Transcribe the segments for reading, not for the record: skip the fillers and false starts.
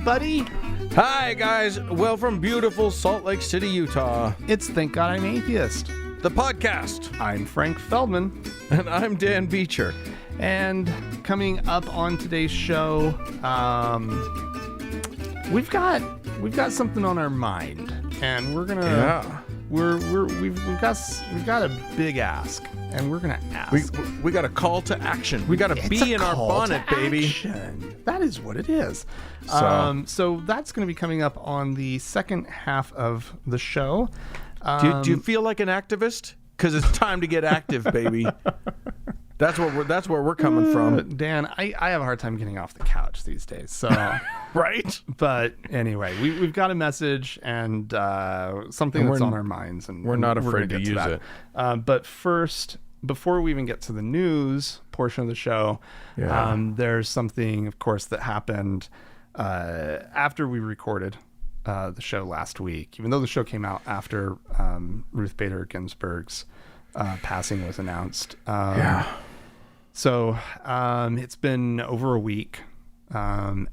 buddy. Hi, guys. Well, from beautiful Salt Lake City, Utah. It's Thank God I'm Atheist. The podcast. I'm Frank Feldman. And I'm Dan Beecher. And coming up on today's show, we've got something on our mind, and we're gonna we've got a big ask, and we're gonna ask. We got a call to action. We got a bee in our bonnet, baby. That is what it is. So that's going to be coming up on the second half of the show. Do you feel like an activist? Because it's time to get active, baby. That's where we're coming from. Dan, I have a hard time getting off the couch these days. So right. But anyway, we've got a message and something that's on our minds, and we're not afraid to use it. But first, before we even get to the news portion of the show, there's something, of course, that happened after we recorded the show last week. Even though the show came out after Ruth Bader Ginsburg's passing was announced. So it's been over a week. And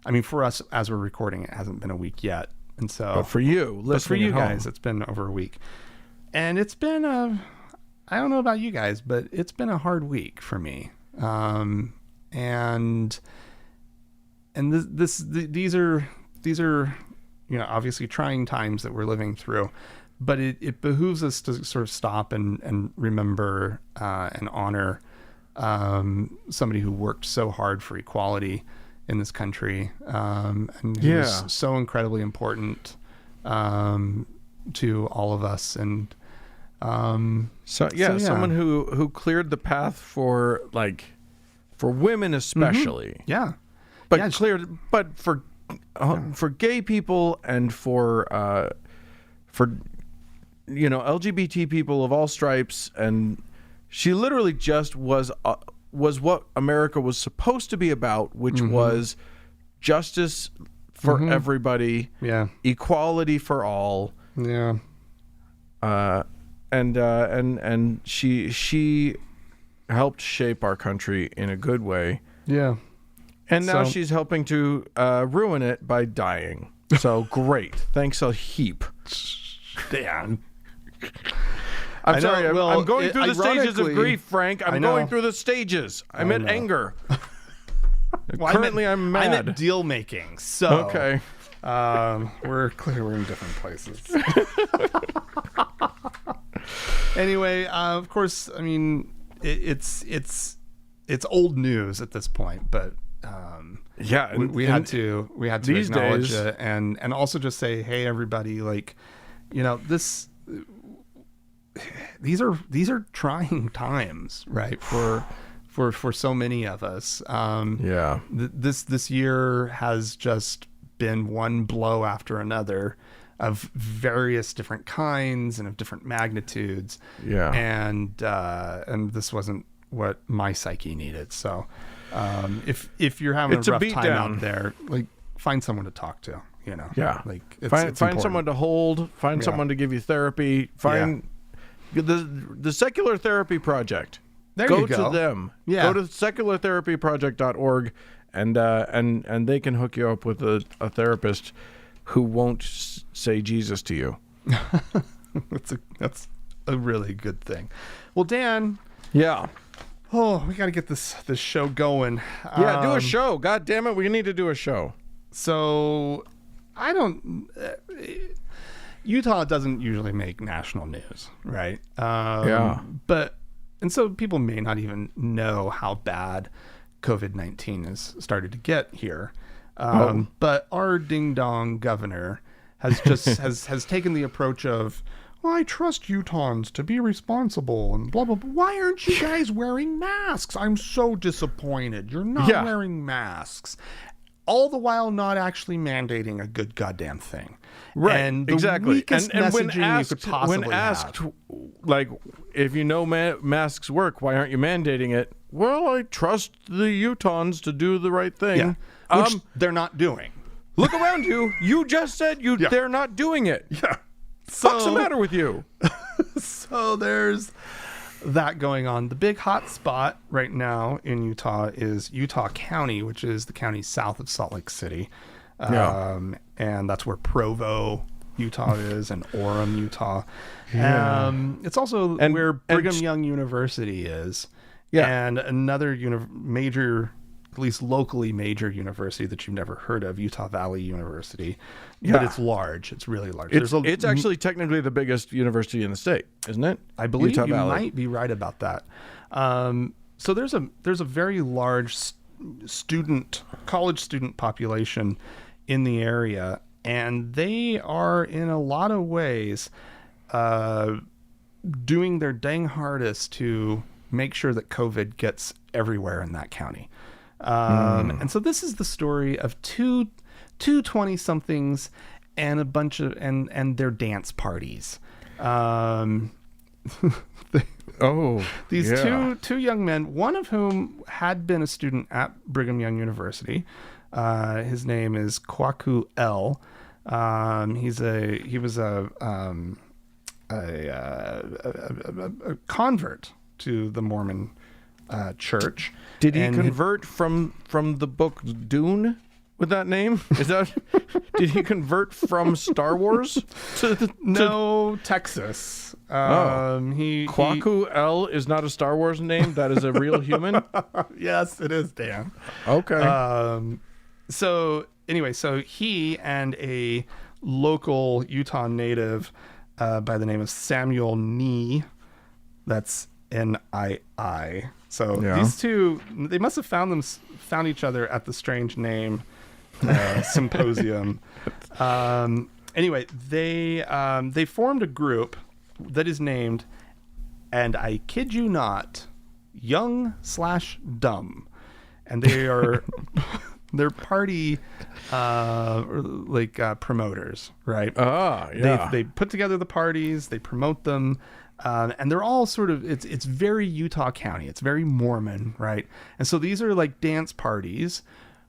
I mean, for us, as we're recording, it hasn't been a week yet. And so, but for you, guys, it's been over a week. And it's been I don't know about you guys, but it's been a hard week for me. And these are, obviously trying times that we're living through, but it behooves us to sort of stop and remember and honor somebody who worked so hard for equality in this country, and who was so incredibly important to all of us. And someone who cleared the path for women especially. Mm-hmm. But for gay people and for LGBT people of all stripes, and she literally just was what America was supposed to be about, which was justice for everybody, equality for all, and she helped shape our country in a good way. And now she's helping to ruin it by dying. So great. Thanks a heap. Dan. I'm sorry. I'm going through the stages of grief, Frank. I'm going through the stages. I'm at anger. Currently, I'm mad. I'm at deal making. So okay. We're in different places. Anyway, of course, I mean, it's old news at this point, but we had to acknowledge it and also just say, hey, everybody, these are trying times, right? For so many of us. This year has just been one blow after another of various different kinds and of different magnitudes. And this wasn't what my psyche needed. So if you're having a rough time out there, find someone to talk to, find someone to hold, find someone to give you therapy, find the Secular Therapy Project. Go to them. Go to seculartherapyproject.org and they can hook you up with a therapist who won't say Jesus to you. That's a really good thing. Well, Dan. Oh, we got to get this show going. Do a show. God damn it, we need to do a show. So, Utah doesn't usually make national news, right? And so people may not even know how bad COVID-19 has started to get here. But our ding-dong governor has just has taken the approach of, well, I trust Utahns to be responsible and blah, blah, blah. Why aren't you guys wearing masks? I'm so disappointed. You're not wearing masks. All the while not actually mandating a good goddamn thing. Right, and the exactly. Weakest and messaging you could possibly when asked, have. If you know masks work, why aren't you mandating it? Well, I trust the Utahns to do the right thing. Which they're not doing. Look around you. You just said they're not doing it. Yeah. What's the matter with you? So there's that going on. The big hot spot right now in Utah is Utah County, which is the county south of Salt Lake City. And that's where Provo, Utah is, and Orem, Utah. It's also where Brigham Young University is. And another major, at least locally major university that you've never heard of, Utah Valley University. But it's large. It's really large. It's actually technically the biggest university in the state, isn't it? I believe Utah Valley. Might be right about that. So there's a very large college student population in the area, and they are in a lot of ways doing their dang hardest to make sure that COVID gets everywhere in that county. And so this is the story of two 20-somethings and a bunch of and their dance parties. These two young men, one of whom had been a student at Brigham Young University. His name is Kwaku L. He was a convert to the Mormon church. Did he convert from the book Dune with that name? Did he convert from Star Wars to Texas? Kwaku L is not a Star Wars name. That is a real human. Yes, it is, Dan. Okay. So he and a local Utah native by the name of Samuel Nee, that's Nii. So these two, they must have found each other at the Strange Name Symposium. Anyway, they formed a group that is named, and I kid you not, Young/Dumb, and they are they're party promoters, right? They put together the parties, they promote them. And they're all sort of, it's very Utah County. It's very Mormon, right? And so these are like dance parties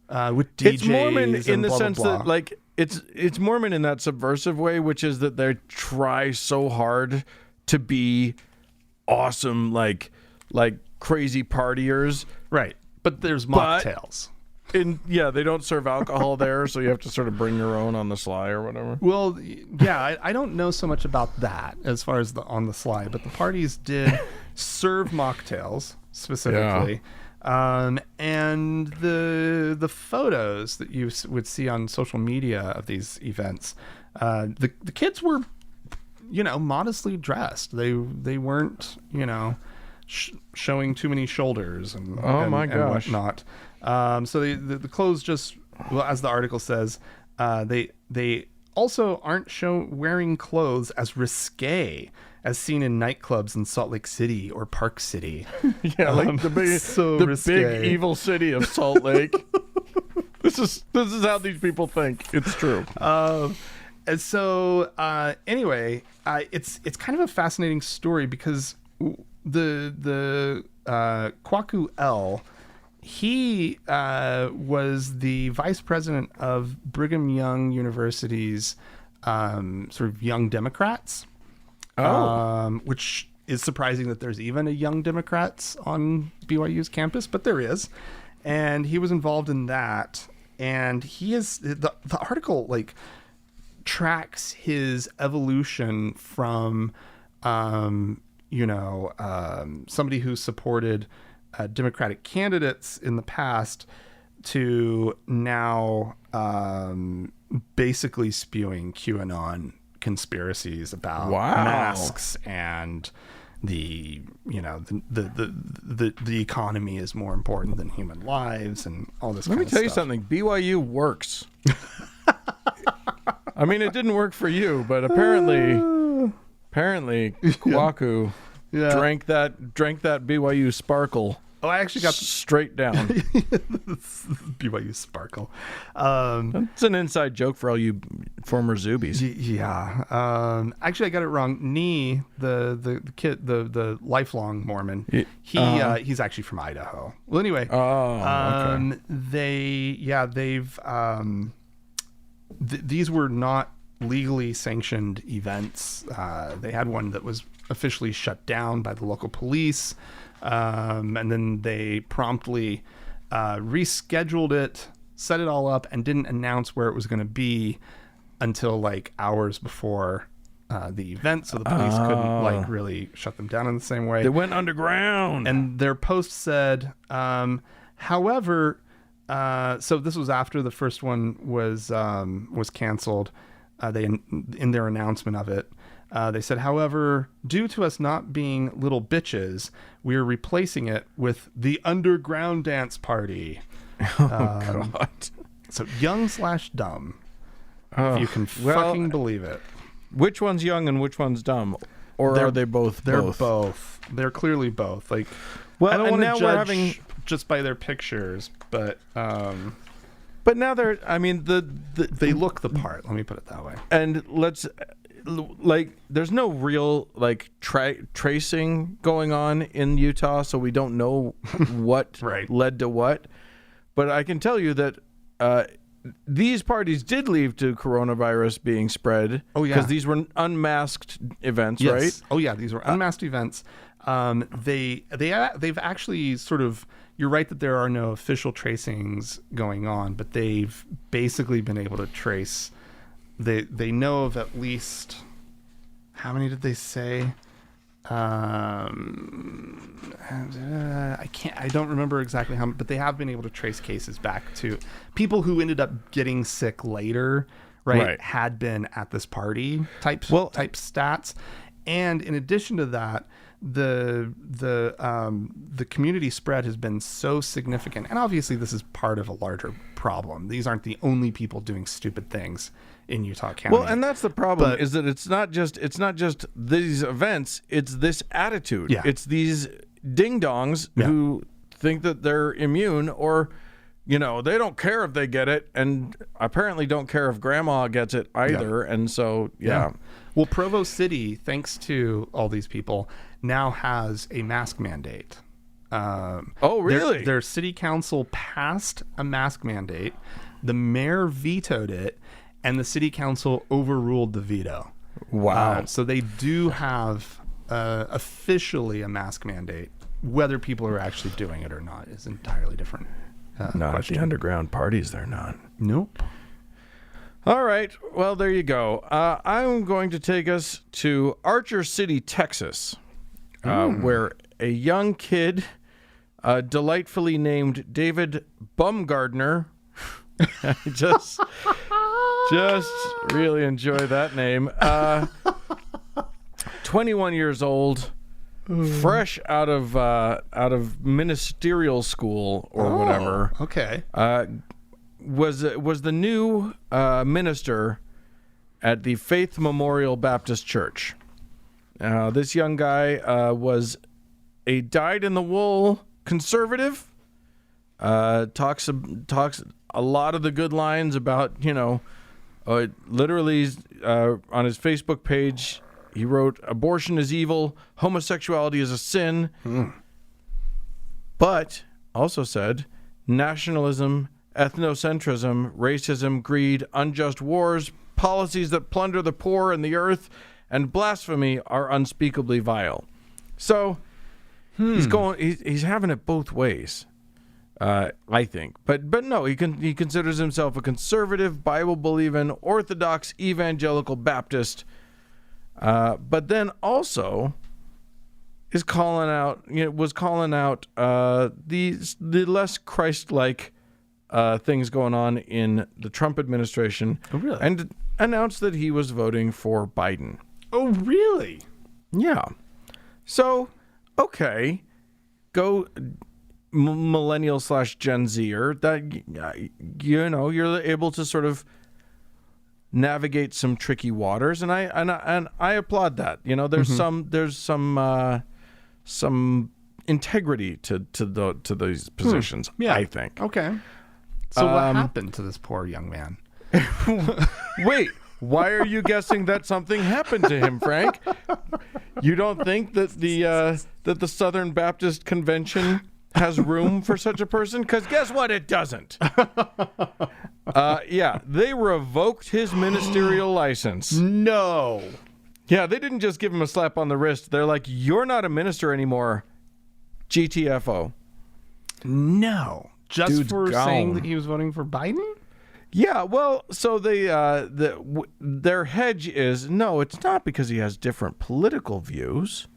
with DJs. It's Mormon in the sense blah. that like it's Mormon in that subversive way, which is that they try so hard to be awesome, like crazy partiers, right? But there's mocktails. They don't serve alcohol there, so you have to sort of bring your own on the sly or whatever. Well, yeah, I don't know so much about that as far as on the sly, but the parties did serve mocktails specifically. And the photos that you would see on social media of these events, the kids were, modestly dressed. They weren't, showing too many shoulders and whatnot. So the clothes just, well, as the article says, they also aren't wearing clothes as risque as seen in nightclubs in Salt Lake City or Park City. Like the big evil city of Salt Lake. This is how these people think. It's true. And so anyway, it's kind of a fascinating story because the Kwaku L, he was the vice president of Brigham Young University's sort of Young Democrats, which is surprising that there's even a Young Democrats on BYU's campus, but there is. And he was involved in that. And he is, the article tracks his evolution from, somebody who supported Democratic candidates in the past to now basically spewing QAnon conspiracies about masks and the economy is more important than human lives and all this. Let me tell you something. BYU works. I mean, it didn't work for you, but apparently Kwaku drank that BYU Sparkle. Oh, I actually got straight down. BYU Sparkle. It's an inside joke for all you former Zoobies. Yeah. Actually, I got it wrong. Nee, the kid, the lifelong Mormon. He's actually from Idaho. Well, anyway. Okay. These were not legally sanctioned events. They had one that was officially shut down by the local police, and then they promptly rescheduled it, set it all up, and didn't announce where it was going to be until like hours before the event, so the police couldn't like really shut them down in the same way. They went underground. And their post said, however, so this was after the first one was canceled. They in their announcement of it, they said, however, due to us not being little bitches, we are replacing it with the underground dance party. God. So young/dumb. If you can fucking believe it. Which one's young and which one's dumb? Or are they both? They're both. They're clearly both. Like, well, I don't want to judge just by their pictures, but now they're. I mean, they look the part. Let me put it that way. And there's no real tracing going on in Utah, so we don't know what led to what. But I can tell you that these parties did lead to coronavirus being spread. Oh, yeah. Because these were unmasked events, right? Oh, yeah. These were unmasked events. They've actually sort of, you're right that there are no official tracings going on, but they've basically been able to trace, they know of at least, how many did they say? I don't remember exactly how, but they have been able to trace cases back to people who ended up getting sick later, right? Had been at this party type stats. And in addition to that, the community spread has been so significant. And obviously this is part of a larger problem. These aren't the only people doing stupid things in Utah County. Well, and that's the problem, is that it's not just these events, it's this attitude. Yeah. It's these ding-dongs who think that they're immune, or they don't care if they get it, and apparently don't care if grandma gets it either. And so well, Provo City, thanks to all these people, now has a mask mandate. Oh, really? Their city council passed a mask mandate. The mayor vetoed it, and the city council overruled the veto. Wow. So they do have officially a mask mandate. Whether people are actually doing it or not is entirely different. Not question. at the underground parties, they're not. Nope. All right. Well, there you go. I'm going to take us to Archer City, Texas, where a young kid, delightfully named David Bumgardner, just really enjoy that name. 21 years old, fresh out of ministerial school or whatever. Okay. Was the new minister at the Faith Memorial Baptist Church. This young guy was a dyed-in-the-wool conservative. Talks a lot of the good lines about, literally on his Facebook page, he wrote, "Abortion is evil, homosexuality is a sin," but also said, "Nationalism, ethnocentrism, racism, greed, unjust wars, policies that plunder the poor and the earth, and blasphemy are unspeakably vile." So he's having it both ways. I think, but no, he considers himself a conservative, Bible-believing, Orthodox, evangelical Baptist, but then also was calling out the less Christ-like things going on in the Trump administration. Oh, really? And announced that he was voting for Biden. Oh, really? Yeah. So, okay, go millennial/Gen Zer, that you're able to sort of navigate some tricky waters, and I applaud that. There's some integrity to these positions. I think. Okay. So what happened to this poor young man? Wait, why are you guessing that something happened to him, Frank? You don't think that the Southern Baptist Convention has room for such a person? Because guess what? It doesn't. Yeah, they revoked his ministerial license. No. Yeah, they didn't just give him a slap on the wrist. They're like, you're not a minister anymore. GTFO. No. Just Dude's for gone. saying that he was voting for Biden? Yeah, well, so they their hedge is, no, it's not because he has different political views.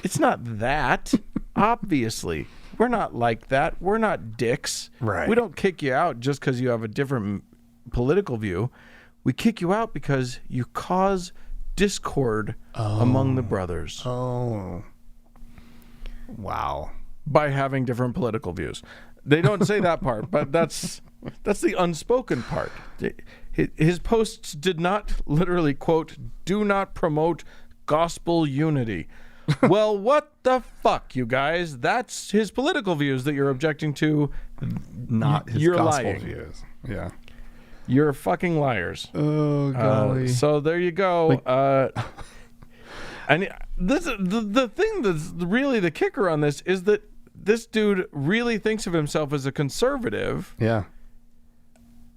It's not that. Obviously. We're not like that. We're not dicks. Right. We don't kick you out just because you have a different political view. We kick you out because you cause discord among the brothers. Oh. Wow. By having different political views. They don't say that part, but that's the unspoken part. His posts did not literally, quote, do not promote gospel unity. Well, what the fuck, you guys? That's his political views that you're objecting to. Not his you're gospel lying. views. Yeah. You're fucking liars. Oh, golly. So there you go. And the thing that's really the kicker on this is that this dude really thinks of himself as a conservative. Yeah.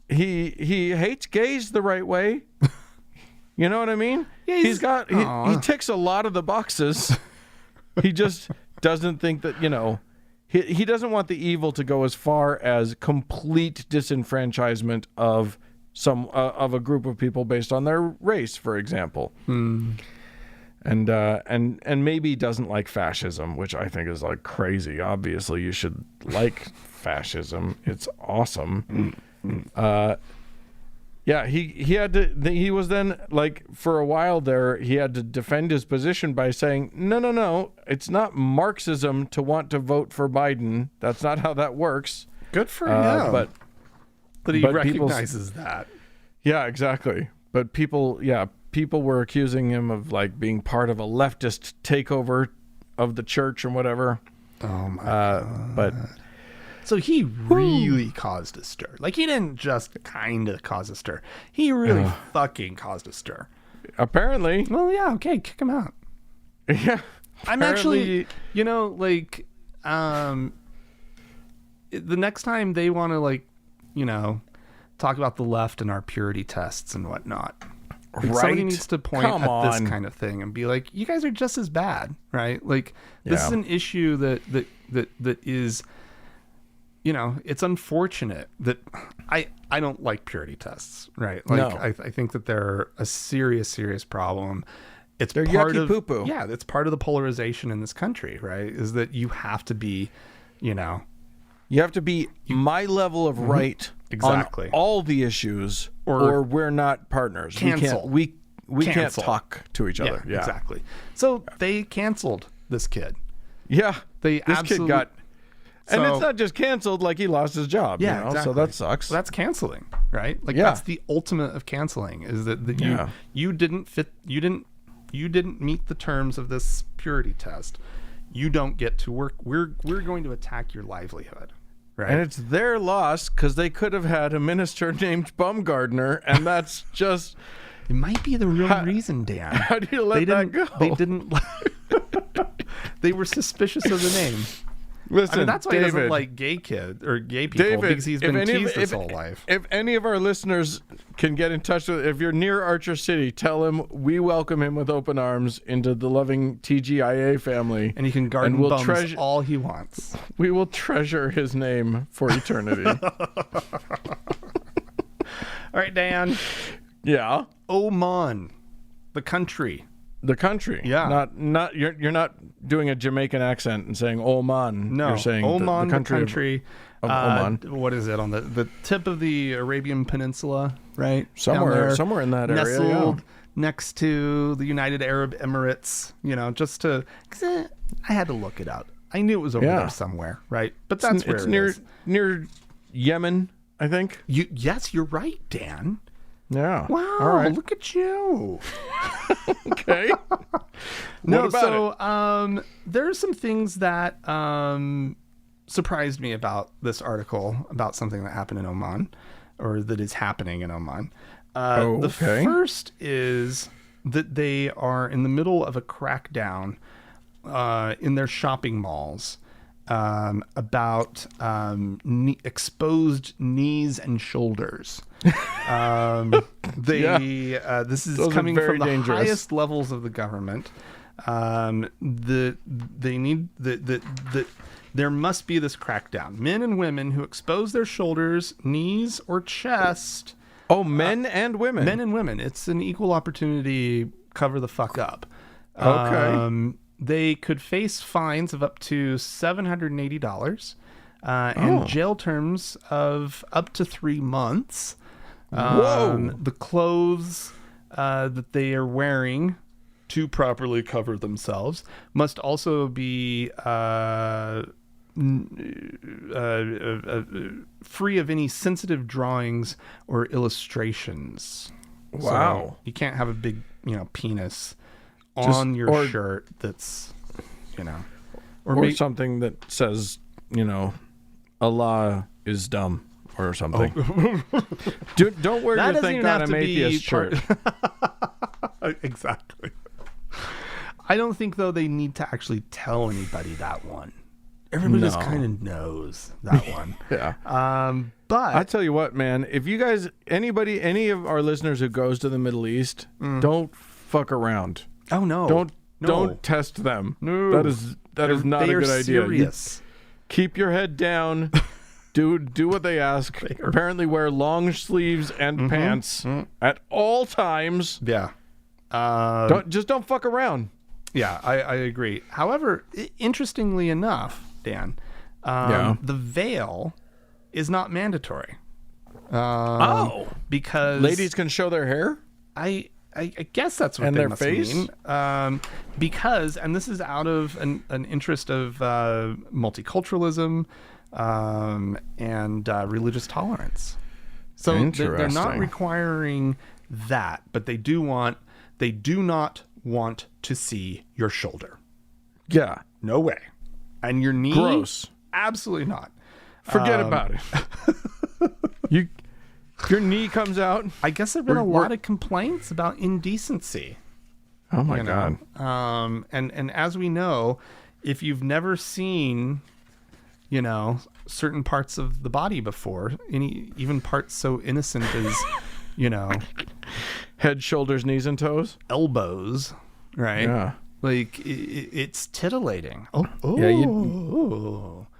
He hates gays the right way. You know what I mean? Yeah, he ticks a lot of the boxes. He just doesn't think that, he doesn't want the evil to go as far as complete disenfranchisement of of a group of people based on their race, for example. And maybe doesn't like fascism, which I think is like crazy. Obviously, you should like fascism. It's awesome. Yeah, he was then, like, for a while there, he had to defend his position by saying, no, it's not Marxism to want to vote for Biden. That's not how that works. Good for him. But he recognizes that. Yeah, exactly. But people were accusing him of, like, being part of a leftist takeover of the church and whatever. Oh, my God. But... So he really caused a stir. Like, he didn't just kind of cause a stir. He really fucking caused a stir. Apparently. Well, yeah, okay, kick him out. Yeah. I'm actually, the next time they want to, talk about the left and our purity tests and whatnot, somebody needs to point at this kind of thing and be like, you guys are just as bad, right? Like, this is an issue that is... it's unfortunate that I don't like purity tests, right? Like, no. I think that they're a serious problem. They're part of poo-poo. Yeah, it's part of the polarization in this country, right? Is that you have to be, you have to be my level of right exactly on all the issues, or we're not partners. Cancel. We can't talk to each other. Yeah, exactly. So they canceled this kid. Yeah, this kid got. And it's not just canceled, like he lost his job. Yeah, exactly. So that sucks. So that's canceling, right? Like, that's the ultimate of canceling, is that you didn't fit, you didn't meet the terms of this purity test. You don't get to work. We're going to attack your livelihood, right? And it's their loss because they could have had a minister named Bumgardner, and that's just... It might be the real reason, Dan. How do you let that go? They didn't... They were suspicious of the name. Listen, that's why David, he doesn't like gay people, because he's been teased his whole life. If any of our listeners can get in touch with, if you're near Archer City, tell him we welcome him with open arms into the loving TGIA family. And he can garden bums all he wants. We will treasure his name for eternity. All right, Dan. Yeah. Oman, the country. The country. Yeah. Not you're not doing a Jamaican accent and saying Oman. No. You're saying Oman, the country of Oman. What is it, on the tip of the Arabian Peninsula, right? Somewhere in that area. Nestled next to the United Arab Emirates, just to... Cause I had to look it up. I knew it was over there somewhere, right? But that's where it's near Yemen, I think. Yes, you're right, Dan. Yeah. Wow. All right. Look at you. Okay. There are some things that surprised me about this article about something that happened in Oman, or that is happening in Oman. The first is that they are in the middle of a crackdown in their shopping malls about exposed knees and shoulders. This is Those coming from the dangerous. highest levels of the government. There must be this crackdown. Men and women who expose their shoulders, knees, or chest. Oh, men and women. Men and women. It's an equal opportunity. Cover the fuck up. Okay. They could face fines of up to $780 and jail terms of up to 3 months. Whoa! The clothes that they are wearing to properly cover themselves must also be free of any sensitive drawings or illustrations. Wow. So you can't have a big, penis on your shirt that's, or something that says, Allah is dumb or something. Oh. Don't wear your Thank God I'm Atheist shirt. Exactly. I don't think, though, they need to actually tell anybody that one. Everybody just kind of knows that one. Yeah. But I tell you what, man, if you guys, any of our listeners who goes to the Middle East, don't fuck around. Oh no. Don't test them. No. That is not a good idea. Serious. Keep your head down. Do what they ask. Apparently wear long sleeves and pants at all times. Yeah. Don't fuck around. Yeah, I agree. However, interestingly enough, Dan, the veil is not mandatory. Because ladies can show their hair? I guess that's what and they their must face? mean. Because, and this is out of an interest of multiculturalism and religious tolerance. So they're not requiring that, but they do not want to see your shoulder. Yeah. No way. And your knee? Gross. Absolutely not. Forget about it. Your knee comes out. I guess there have been a lot of complaints about indecency. Oh my God. And as we know, if you've never seen, certain parts of the body before, even parts so innocent as, head, shoulders, knees, and toes, elbows, right? Yeah. Like it's titillating. Oh.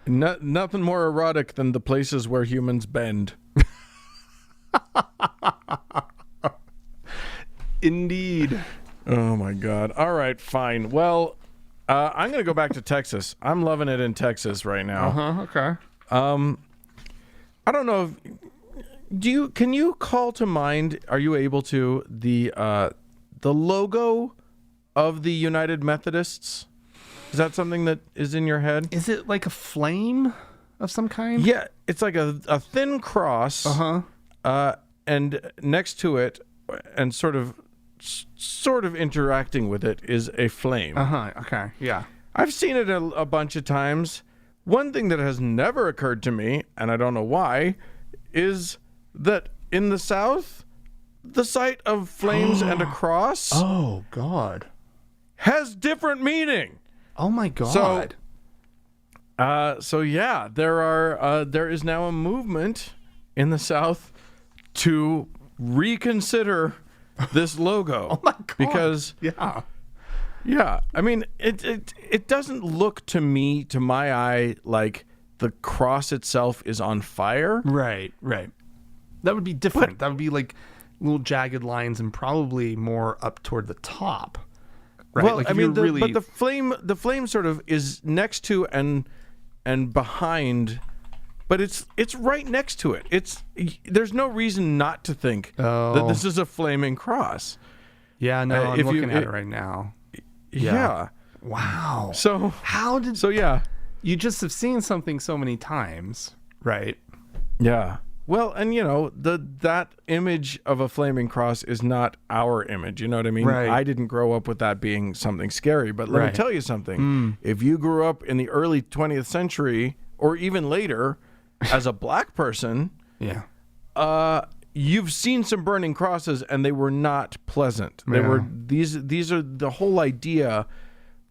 Yeah. Nothing more erotic than the places where humans bend. Indeed. Oh my God. All right, fine. Well, I'm going to go back to Texas. I'm loving it in Texas right now. Okay. I don't know if can you call to mind, are you able to, the logo of the United Methodists? Is that something that is in your head? Is it like a flame of some kind? Yeah, it's like a thin cross. And next to it, and sort of interacting with it, is a flame. Okay. Yeah. I've seen it a bunch of times. One thing that has never occurred to me, and I don't know why, is that in the South, the sight of flames and a cross oh God has different meaning. Oh my God. So yeah, there is now a movement in the South to reconsider this logo. Oh my God. Because yeah, I mean it doesn't look to me, to my eye, like the cross itself is on fire. Right. That would be different. That would be like little jagged lines and probably more up toward the top. Right. Well, like I mean, but the flame sort of is next to and behind, but it's right next to it. There's no reason not to think that this is a flaming cross. Yeah, no, I'm looking at it right now. Yeah. Wow. So yeah, you just have seen something so many times, right? Yeah. Well, and that image of a flaming cross is not our image. You know what I mean? Right. I didn't grow up with that being something scary, but let me tell you something. If you grew up in the early 20th century or even later as a black person, you've seen some burning crosses and they were not pleasant. They were these are the whole idea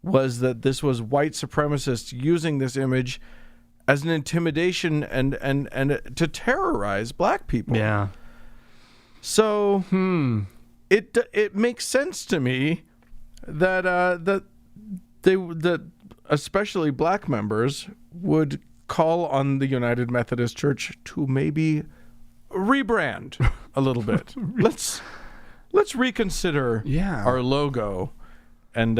was that this was white supremacists using this image as an intimidation and to terrorize black people. Yeah. So it makes sense to me that that especially black members would call on the United Methodist Church to maybe rebrand a little bit. Let's reconsider our logo and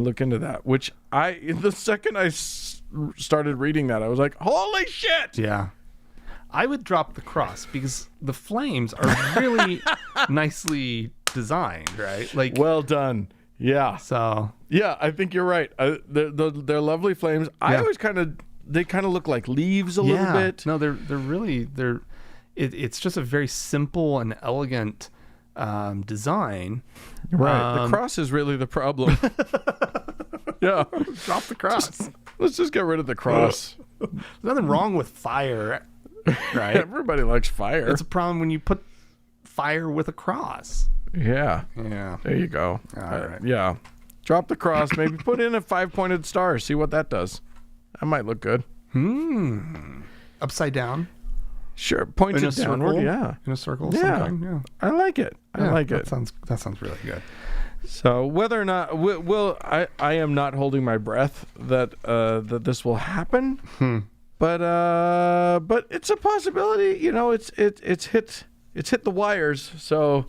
look into that. Which the second I started reading that, I was like, holy shit! Yeah. I would drop the cross because the flames are really nicely designed, right? Like, well done. Yeah. So yeah, I think you're right. They're lovely flames. I always they kind of look like leaves a little bit. No, it's just a very simple and elegant design. Right. The cross is really the problem. Yeah. Drop the cross. Let's just get rid of the cross. There's nothing wrong with fire, right? Everybody likes fire. It's a problem when you put fire with a cross. Yeah. Yeah. There you go. All right. Yeah. Drop the cross. Maybe put in a 5-pointed star. See what that does. That might look good. Upside down. Sure. Pointed downward. Circle? Yeah. In a circle. Yeah. Yeah. I like it. I like it. That sounds really good. So whether or not I am not holding my breath that this will happen, but it's a possibility. You know, it's hit the wires. So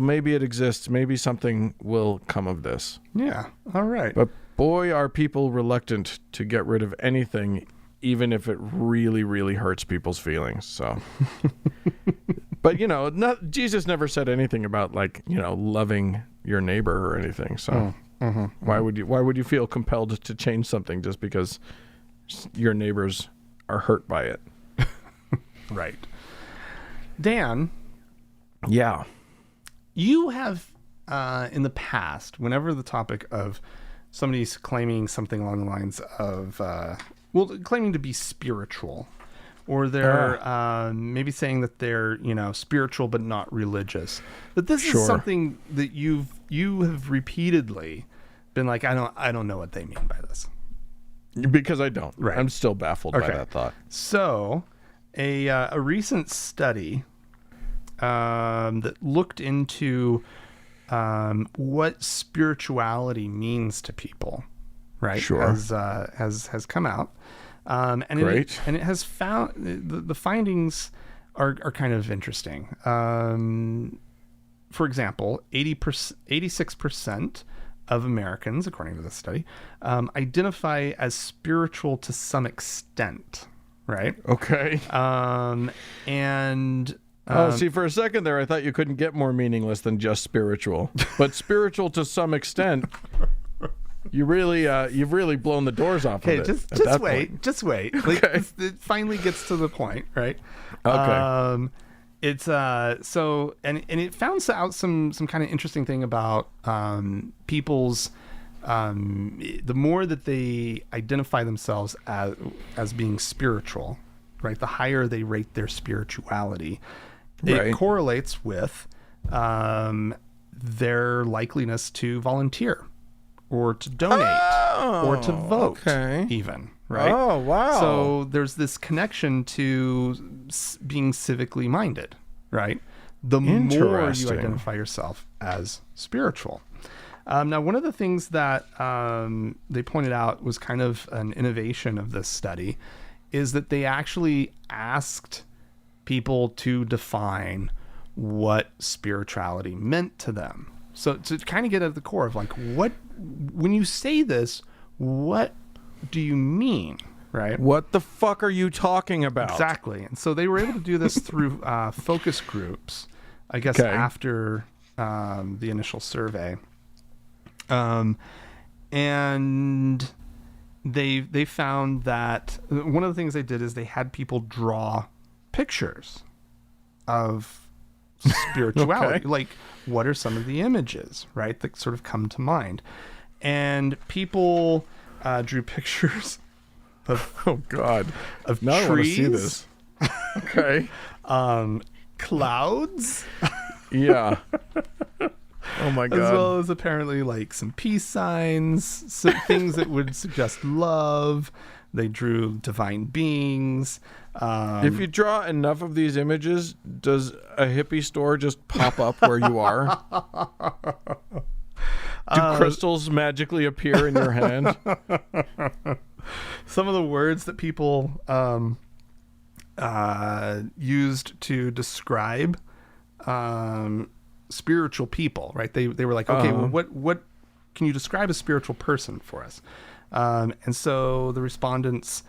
maybe it exists. Maybe something will come of this. Yeah. All right. But boy, are people reluctant to get rid of anything, even if it really, really hurts people's feelings. So. But, you know, Jesus never said anything about, like, you know, loving your neighbor or anything. So why would you feel compelled to change something just because your neighbors are hurt by it? Right. Dan. Yeah. You have, in the past, whenever the topic of somebody's claiming something along the lines of, claiming to be spiritual, or they're maybe saying that they're, you know, spiritual but not religious. But this is something that you have repeatedly been like, I don't know what they mean by this. Because I don't. Right. I'm still baffled by that thought. So, a recent study that looked into what spirituality means to people, right? Sure. Has come out. Great. It has found the findings are kind of interesting. For example, 86% of Americans, according to this study, identify as spiritual to some extent, right? Okay. See, for a second there, I thought you couldn't get more meaningless than just spiritual, but spiritual to some extent. You've really blown the doors off of it. Just wait. Like, it finally gets to the point, right? Okay. It's so and it found out some kind of interesting thing about people's the more that they identify themselves as being spiritual, right? The higher they rate their spirituality, it correlates with their likeliness to volunteer, or to donate, or to vote, even, right? Oh, wow. So there's this connection to being civically minded, right? The more you identify yourself as spiritual. Now, one of the things that they pointed out was kind of an innovation of this study is that they actually asked people to define what spirituality meant to them. So to kind of get at the core of, like, when you say this, what do you mean, right? What the fuck are you talking about? Exactly. And so they were able to do this through focus groups, I guess, after the initial survey. And they found that one of the things they did is they had people draw pictures of spirituality. Like, what are some of the images, right, that sort of come to mind? And people drew pictures of of now trees. I want to see this. Clouds. Yeah. Oh my God. As well as apparently like some peace signs, some things that would suggest love. They drew divine beings. If you draw enough of these images, does a hippie store just pop up where you are? Do crystals magically appear in your hand? Some of the words that people used to describe spiritual people, right? They were like, okay, well, what can you describe a spiritual person for us? And so the respondents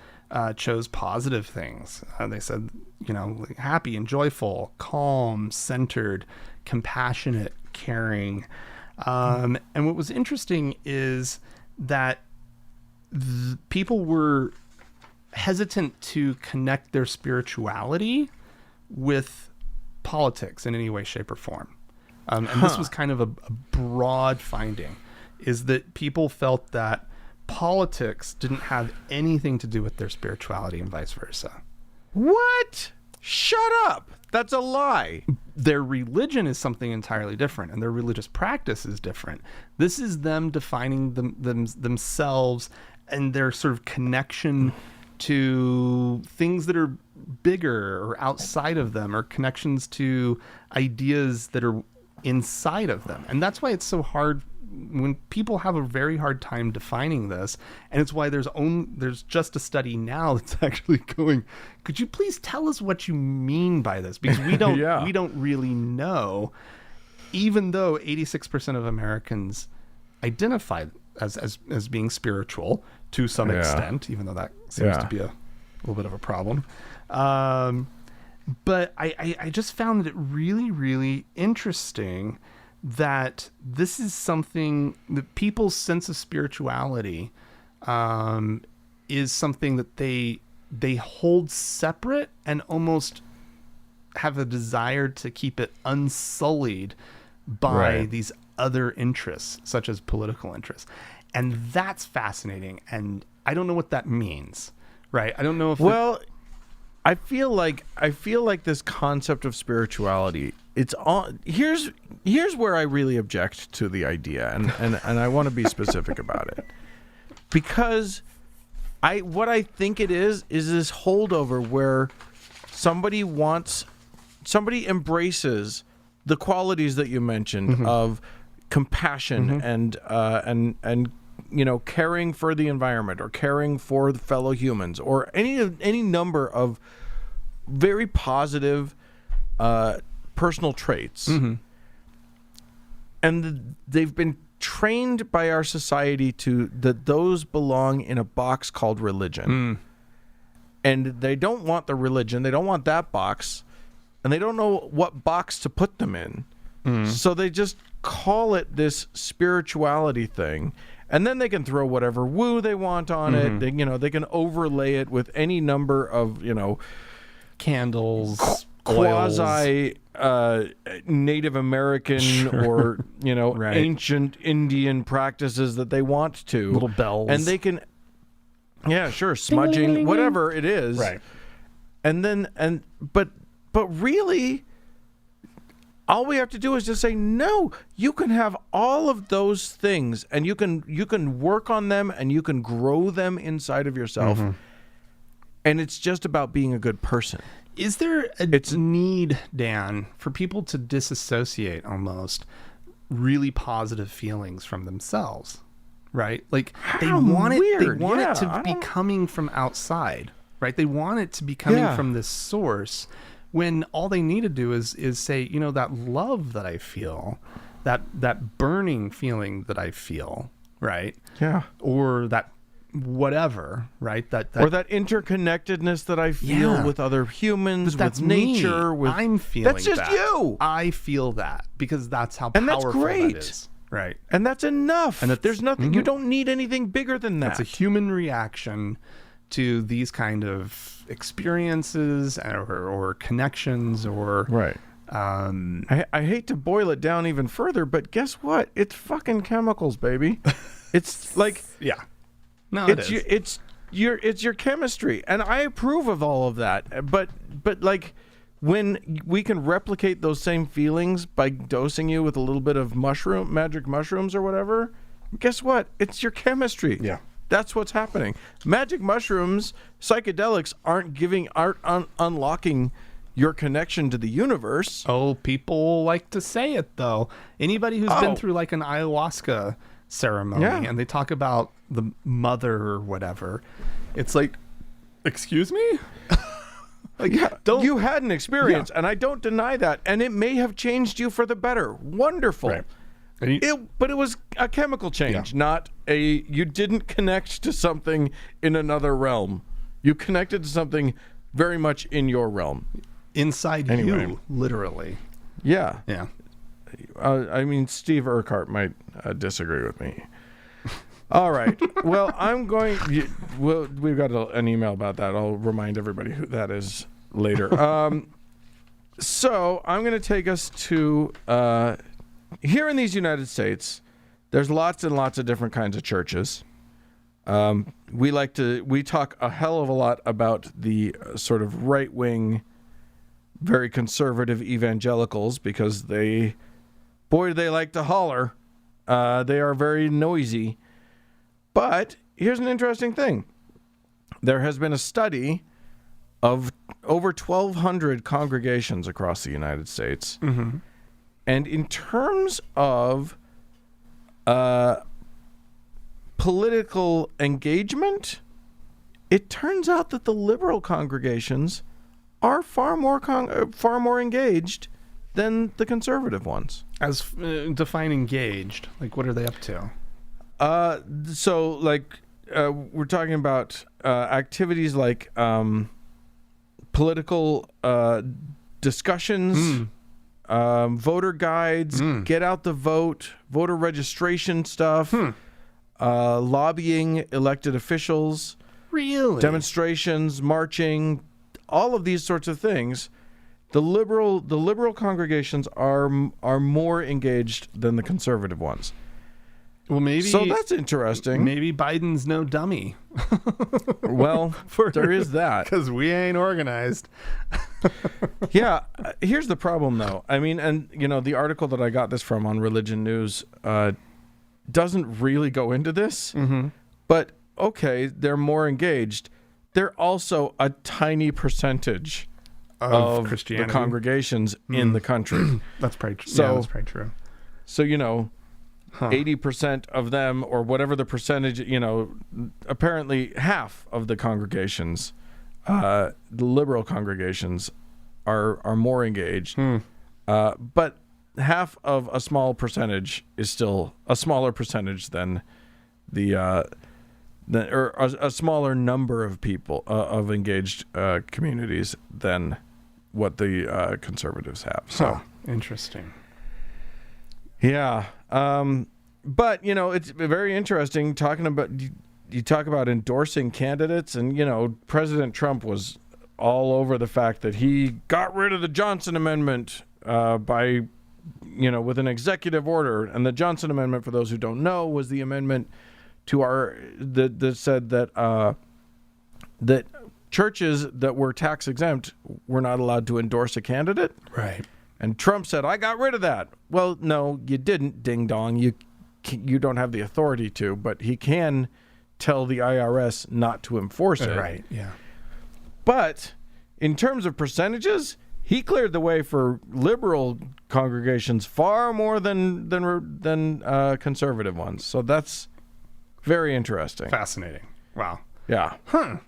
chose positive things. They said, like happy and joyful, calm, centered, compassionate, caring. And what was interesting is that people were hesitant to connect their spirituality with politics in any way, shape, or form. And this was kind of a broad finding, is that people felt that politics didn't have anything to do with their spirituality and vice versa. What? Shut up. That's a lie. Their religion is something entirely different, and their religious practice is different. This is them defining themselves and their sort of connection to things that are bigger or outside of them, or connections to ideas that are inside of them. And that's why it's so hard when people have a very hard time defining this. And it's why there's just a study now that's actually going, could you please tell us what you mean by this? Because we don't we don't really know, even though 86% of Americans identify as being spiritual to some extent, even though that seems to be a little bit of a problem. But I just found it really, really interesting that this is something that people's sense of spirituality is something that they hold separate and almost have a desire to keep it unsullied by these other interests, such as political interests. And that's fascinating. And I don't know what that means, right? I don't know if... I feel like this concept of spirituality, it's on. Here's where I really object to the idea, and I want to be specific about it, because what I think it is this holdover where somebody embraces the qualities that you mentioned of compassion and caring for the environment, or caring for the fellow humans, or any number of very positive personal traits. And they've been trained by our society that those belong in a box called religion. And they don't want the religion, they don't want that box, and they don't know what box to put them in. So they just call it this spirituality thing. And then they can throw whatever woo they want on it. They can overlay it with any number of, candles, quasi Native American or ancient Indian practices that they want to. Little bells. And they can smudging, whatever it is. Right. But really, all we have to do is just say, no, you can have all of those things, and you can work on them, and you can grow them inside of yourself. And it's just about being a good person. Is there a need, Dan, for people to disassociate almost really positive feelings from themselves, right? Like they want it to be coming from outside, right? They want it to be coming from this source, when all they need to do is say, that love that I feel, that burning feeling that I feel, right? Yeah. Or that whatever, right? Or that interconnectedness that I feel with other humans, with nature. I'm feeling that's just that. You. I feel that because that's how powerful that is. Right. And that's enough. And there's nothing, you don't need anything bigger than that. That's a human reaction to these kind of experiences or connections or... Right. I hate to boil it down even further, but guess what? It's fucking chemicals, baby. It's like... Yeah. No, it's your chemistry, and I approve of all of that. But like, when we can replicate those same feelings by dosing you with a little bit of magic mushrooms or whatever, guess what? It's your chemistry. Yeah. That's what's happening. Magic mushrooms, psychedelics aren't unlocking your connection to the universe. Oh, people like to say it, though. Anybody who's been through like an ayahuasca ceremony and they talk about the mother or whatever, it's like, excuse me? You had an experience, and I don't deny that, and it may have changed you for the better. Wonderful. Right. But it was a chemical change, not you didn't connect to something in another realm. You connected to something very much in your realm. Inside you, literally. Yeah. Yeah. I mean, Steve Urquhart might disagree with me. All right. Well, we've got an email about that. I'll remind everybody who that is later. So I'm going to take us to here in these United States. There's lots and lots of different kinds of churches. We talk a hell of a lot about the sort of right-wing, very conservative evangelicals because they like to holler. They are very noisy. But here's an interesting thing. There has been a study of over 1,200 congregations across the United States. Mm-hmm. And in terms of political engagement, it turns out that the liberal congregations are far more engaged than the conservative ones. As define engaged, like what are they up to? We're talking about activities like political discussions, voter guides, get out the vote, voter registration stuff, lobbying elected officials, really, demonstrations, marching, all of these sorts of things. The liberal congregations are more engaged than the conservative ones. Well, maybe so that's interesting. Maybe Biden's no dummy. Well, there is that because we ain't organized. Yeah, here's the problem, though. I mean, and the article that I got this from on Religion News doesn't really go into this. Mm-hmm. But okay, they're more engaged. They're also a tiny percentage of the congregations in the country. That's probably true. Yeah, that's probably true. So 80% of them, or whatever the percentage, apparently half of the congregations, the liberal congregations, are more engaged. But half of a small percentage is still a smaller percentage than or a smaller number of people of engaged communities than what the conservatives have. So interesting. Yeah. But, it's very interesting talking about, you talk about endorsing candidates, and, President Trump was all over the fact that he got rid of the Johnson Amendment by, with an executive order. And the Johnson Amendment, for those who don't know, was the amendment to that said that that churches that were tax exempt were not allowed to endorse a candidate. Right. And Trump said, I got rid of that. Well, no, you didn't, ding dong. You don't have the authority to, but he can tell the IRS not to enforce it. Right, yeah. But in terms of percentages, he cleared the way for liberal congregations far more than conservative ones. So that's very interesting. Fascinating. Wow. Yeah. Huh.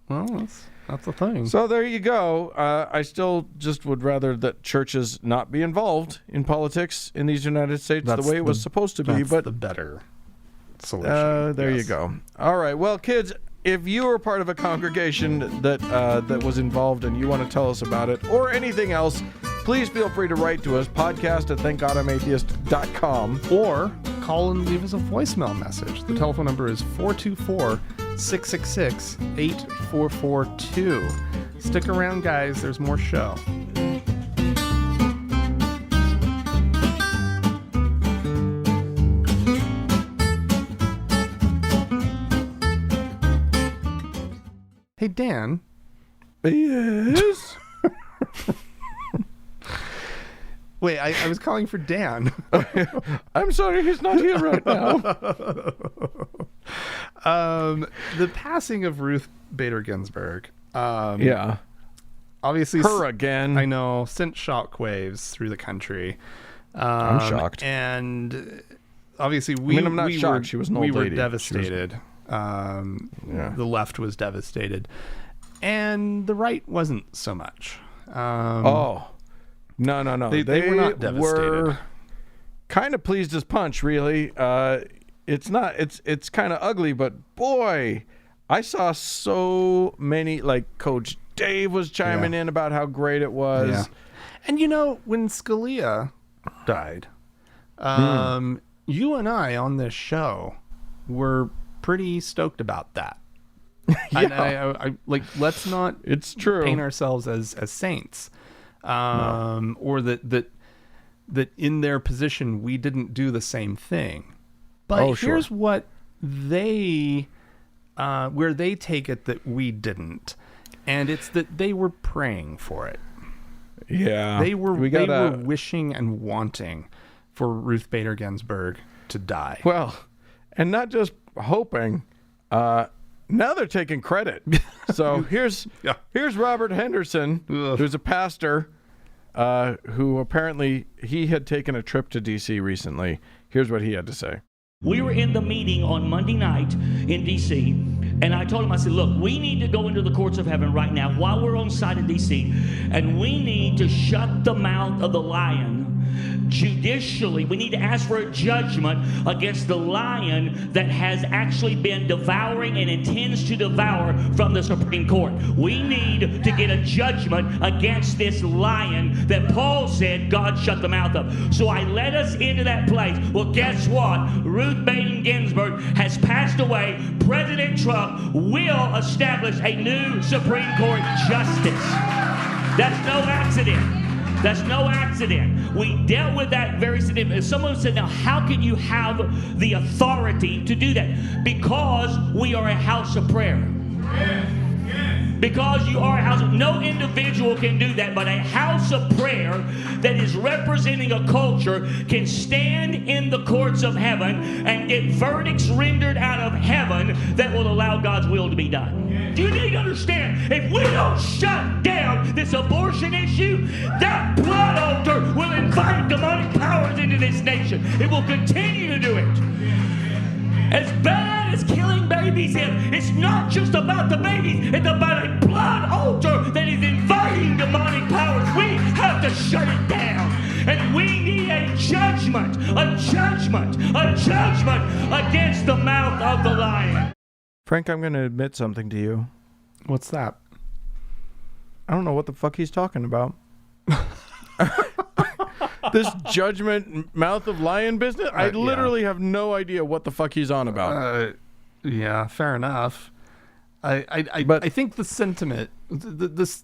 Well, that's the thing. So there you go. I still just would rather that churches not be involved in politics in these United States the way it was supposed to be. But the better solution. There you go. All right. Well, kids, if you are part of a congregation that was involved and you want to tell us about it or anything else, please feel free to write to us, podcast@thankgodimatheist.com. Or call and leave us a voicemail message. The telephone number is 424-666-8442. Stick around, guys. There's more show. Hey, Dan. Yes? Wait, I was calling for Dan. I'm sorry, he's not here right now. The passing of Ruth Bader Ginsburg. Yeah. Obviously, her again. I know, sent shockwaves through the country. I'm shocked. And obviously, I'm not shocked. She was an old lady. We were devastated. The left was devastated. And the right wasn't so much. No. They were not devastated. Were kind of pleased as punch, really. It's kind of ugly, but boy, I saw so many, like Coach Dave was chiming in about how great it was. Yeah. And when Scalia died, you and I on this show were pretty stoked about that. I let's not paint ourselves as saints, or that in their position we didn't do the same thing. But here's what they where they take it that we didn't, and it's that they were praying for it. Yeah, they were wishing and wanting for Ruth Bader Ginsburg to die. Well, and not just hoping. Now they're taking credit. So here's Robert Henderson, who's a pastor, who apparently he had taken a trip to D.C. recently. Here's what he had to say. We were in the meeting on Monday night in D.C., and I told him, I said, look, we need to go into the courts of heaven right now while we're on site in D.C., and we need to shut the mouth of the lion judicially. We need to ask for a judgment against the lion that has actually been devouring and intends to devour from the Supreme Court. We need to get a judgment against this lion that Paul said God shut the mouth of. So I led us into that place. Well, guess what? Ruth Bader Ginsburg has passed away. President Trump will establish a new Supreme Court justice. That's no accident. That's no accident. We dealt with that very significantly. Someone said, now, how can you have the authority to do that? Because we are a house of prayer. Because you are a house of, no individual can do that, but a house of prayer that is representing a culture can stand in the courts of heaven and get verdicts rendered out of heaven that will allow God's will to be done. Do you need to understand? If we don't shut down this abortion issue, that blood altar will invite demonic powers into this nation. It will continue to do it. As bad as killing babies is, it's not just about the babies, it's about a blood altar that is inviting demonic powers. We have to shut it down. And we need a judgment against the mouth of the lion. Frank, I'm going to admit something to you. What's that? I don't know what the fuck he's talking about. This judgment mouth of lion business, I literally have no idea what the fuck he's on about. Yeah, fair enough. I think the sentiment, this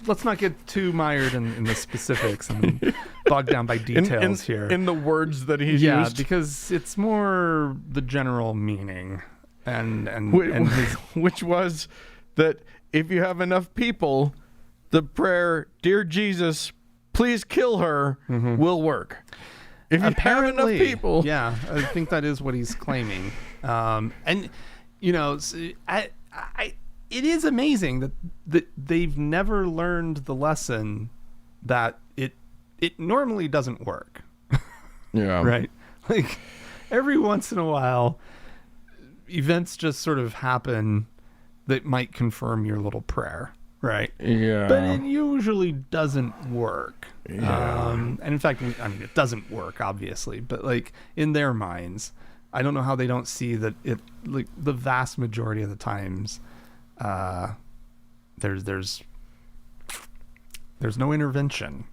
let's not get too mired in the specifics and bogged down by details here. In the words that he's used. Yeah, because it's more the general meaning. Which was that if you have enough people, the prayer, "Dear Jesus, please kill her," will work. If you have enough people. Yeah, I think that is what he's claiming. And, it is amazing that they've never learned the lesson that it normally doesn't work. Yeah. Right? Like, every once in a while, events just sort of happen that might confirm your little prayer. Right. Yeah. But it usually doesn't work. Yeah. And in fact, it doesn't work, obviously. But like in their minds, I don't know how they don't see that it. Like the vast majority of the times, there's no intervention.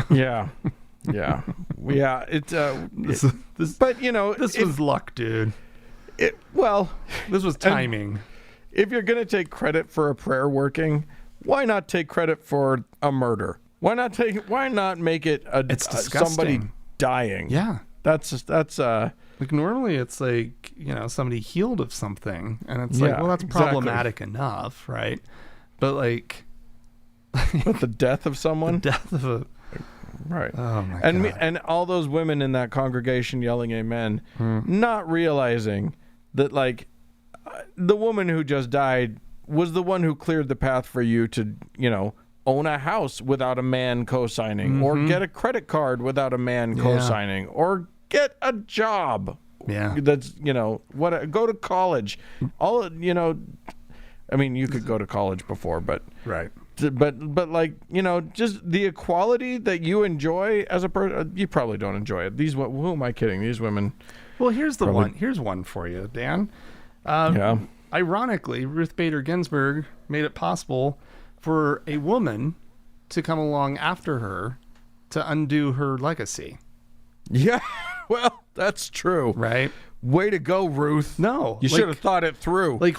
Yeah. Yeah. Yeah. It's but this was luck, dude. This was timing. If you're gonna take credit for a prayer working, why not take credit for a murder? Why not make it somebody dying? Yeah, that's like normally it's like somebody healed of something, and it's like, well, that's problematic enough, right? But like, but the death of someone, the death of Right. Oh my God. And all those women in that congregation yelling amen, not realizing that, like, the woman who just died was the one who cleared the path for you to, own a house without a man co-signing, or get a credit card without a man co-signing, or get a job. Yeah. That's, go to college. I mean, you could go to college before, but Right. But like, just the equality that you enjoy as a person, you probably don't enjoy it. Who am I kidding? These women. Well, here's one for you, Dan. Ironically, Ruth Bader Ginsburg made it possible for a woman to come along after her to undo her legacy. Yeah, well, that's true. Right? Way to go, Ruth. No. You should have thought it through. Like,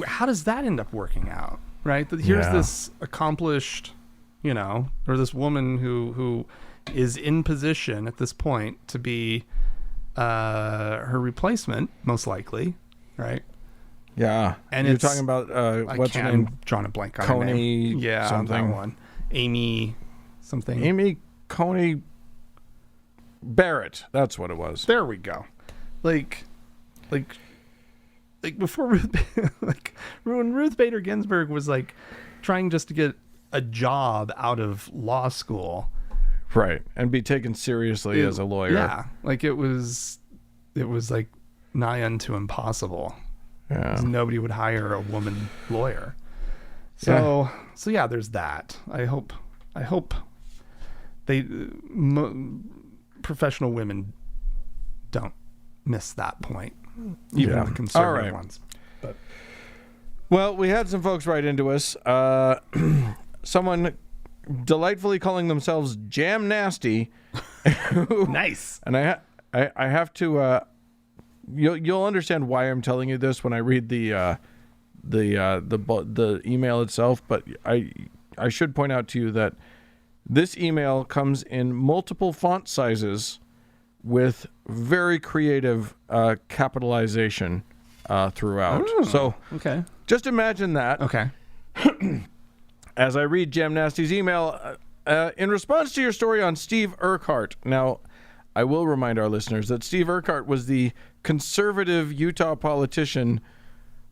how does that end up working out? Right? Here's this accomplished, or this woman who is in position at this point to be her replacement, most likely, right? Yeah. And you're talking about what's her name? Drawing a blank on Coney her name. Yeah, something. that one. Amy something. Amy Coney Barrett. That's what it was. There we go. Like before when Ruth Bader Ginsburg was like trying just to get a job out of law school, right, and be taken seriously as a lawyer. Yeah, like it was like nigh unto impossible. Yeah, nobody would hire a woman lawyer. So yeah, there's that. I hope professional women don't miss that point. Even the conservative ones. But. Well, we had some folks write into us. Someone delightfully calling themselves Jam Nasty. Nice. And I have to. You'll understand why I'm telling you this when I read the email itself. But I should point out to you that this email comes in multiple font sizes, with very creative capitalization throughout. Oh, so okay, just imagine that. Okay. As I read Jam Nasty's email, in response to your story on Steve Urquhart. Now, I will remind our listeners that Steve Urquhart was the conservative Utah politician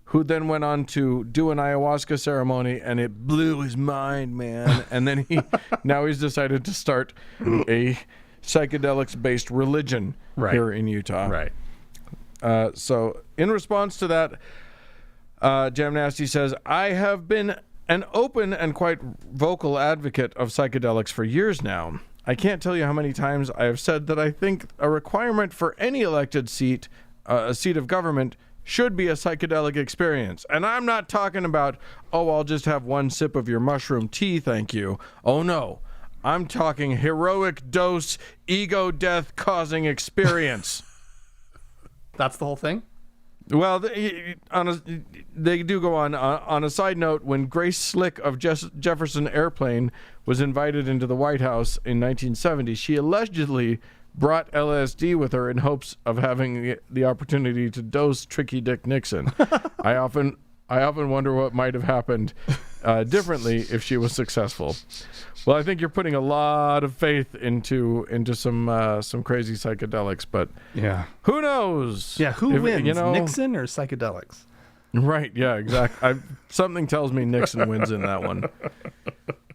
who then went on to do an ayahuasca ceremony, and it blew his mind, man. And then now he's decided to start a psychedelics-based religion here in Utah. Right. So in response to that, Jam Nasty says, I have been an open and quite vocal advocate of psychedelics for years now. I can't tell you how many times I have said that I think a requirement for any elected seat, a seat of government, should be a psychedelic experience. And I'm not talking about, I'll just have one sip of your mushroom tea, thank you. Oh, no. I'm talking heroic dose, ego death causing experience. That's the whole thing? Well, they do go on. On a side note, when Grace Slick of Jefferson Airplane was invited into the White House in 1970, she allegedly brought LSD with her in hopes of having the opportunity to dose Tricky Dick Nixon. I often wonder what might have happened differently if she was successful. Well, I think you're putting a lot of faith into some crazy psychedelics, but who knows? Yeah, who wins, Nixon or psychedelics? Right? Yeah, exactly. Something tells me Nixon wins in that one,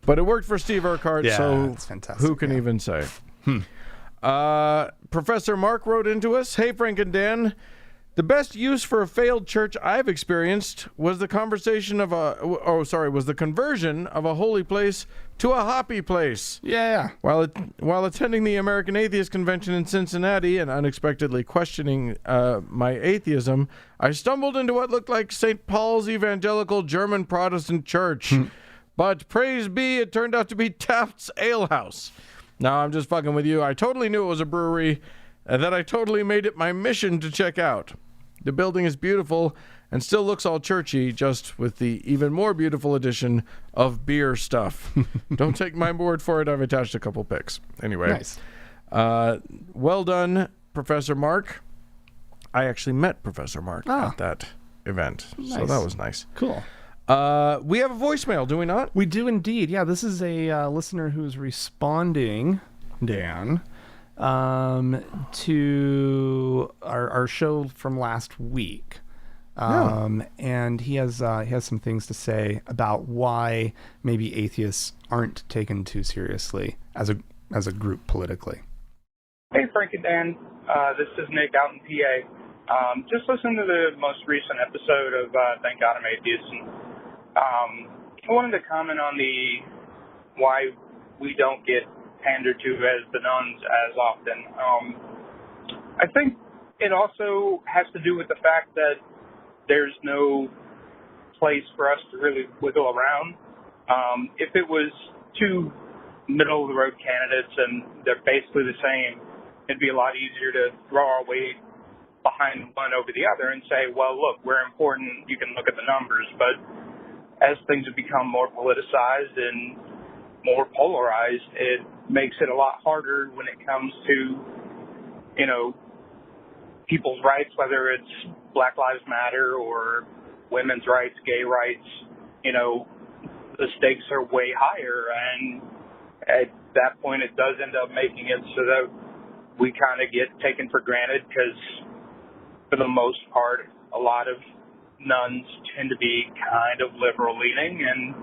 but it worked for Steve Urquhart, so who can even say? Professor Mark wrote into us, "Hey, Frank and Dan. The best use for a failed church I've experienced was the conversion of a holy place to a hoppy place. Yeah. While attending the American Atheist Convention in Cincinnati and unexpectedly questioning my atheism, I stumbled into what looked like St. Paul's Evangelical German Protestant Church. But praise be, it turned out to be Taft's Ale House. Now, I'm just fucking with you. I totally knew it was a brewery, and that I totally made it my mission to check out. The building is beautiful and still looks all churchy, just with the even more beautiful addition of beer stuff. Don't take my word for it. I've attached a couple pics. Anyway. Nice. Well done, Professor Mark. I actually met Professor Mark at that event, so that was nice. Cool. We have a voicemail, do we not? We do indeed. Yeah, this is a listener who's responding, Dan, to our show from last week. And he has some things to say about why maybe atheists aren't taken too seriously as a group politically. Hey, Frank and Dan. This is Nick out in PA. Just listened to the most recent episode of Thank God I'm Atheist. And, I wanted to comment on why we don't get pandered to as the nuns as often. I think it also has to do with the fact that there's no place for us to really wiggle around. If it was two middle-of-the-road candidates and they're basically the same, it'd be a lot easier to throw our weight behind one over the other and say, well, look, we're important. You can look at the numbers. But as things have become more politicized and more polarized, it makes it a lot harder when it comes to, people's rights, whether it's Black Lives Matter or women's rights, gay rights. The stakes are way higher. And at that point, it does end up making it so that we kind of get taken for granted because, for the most part, a lot of nuns tend to be kind of liberal-leaning, and,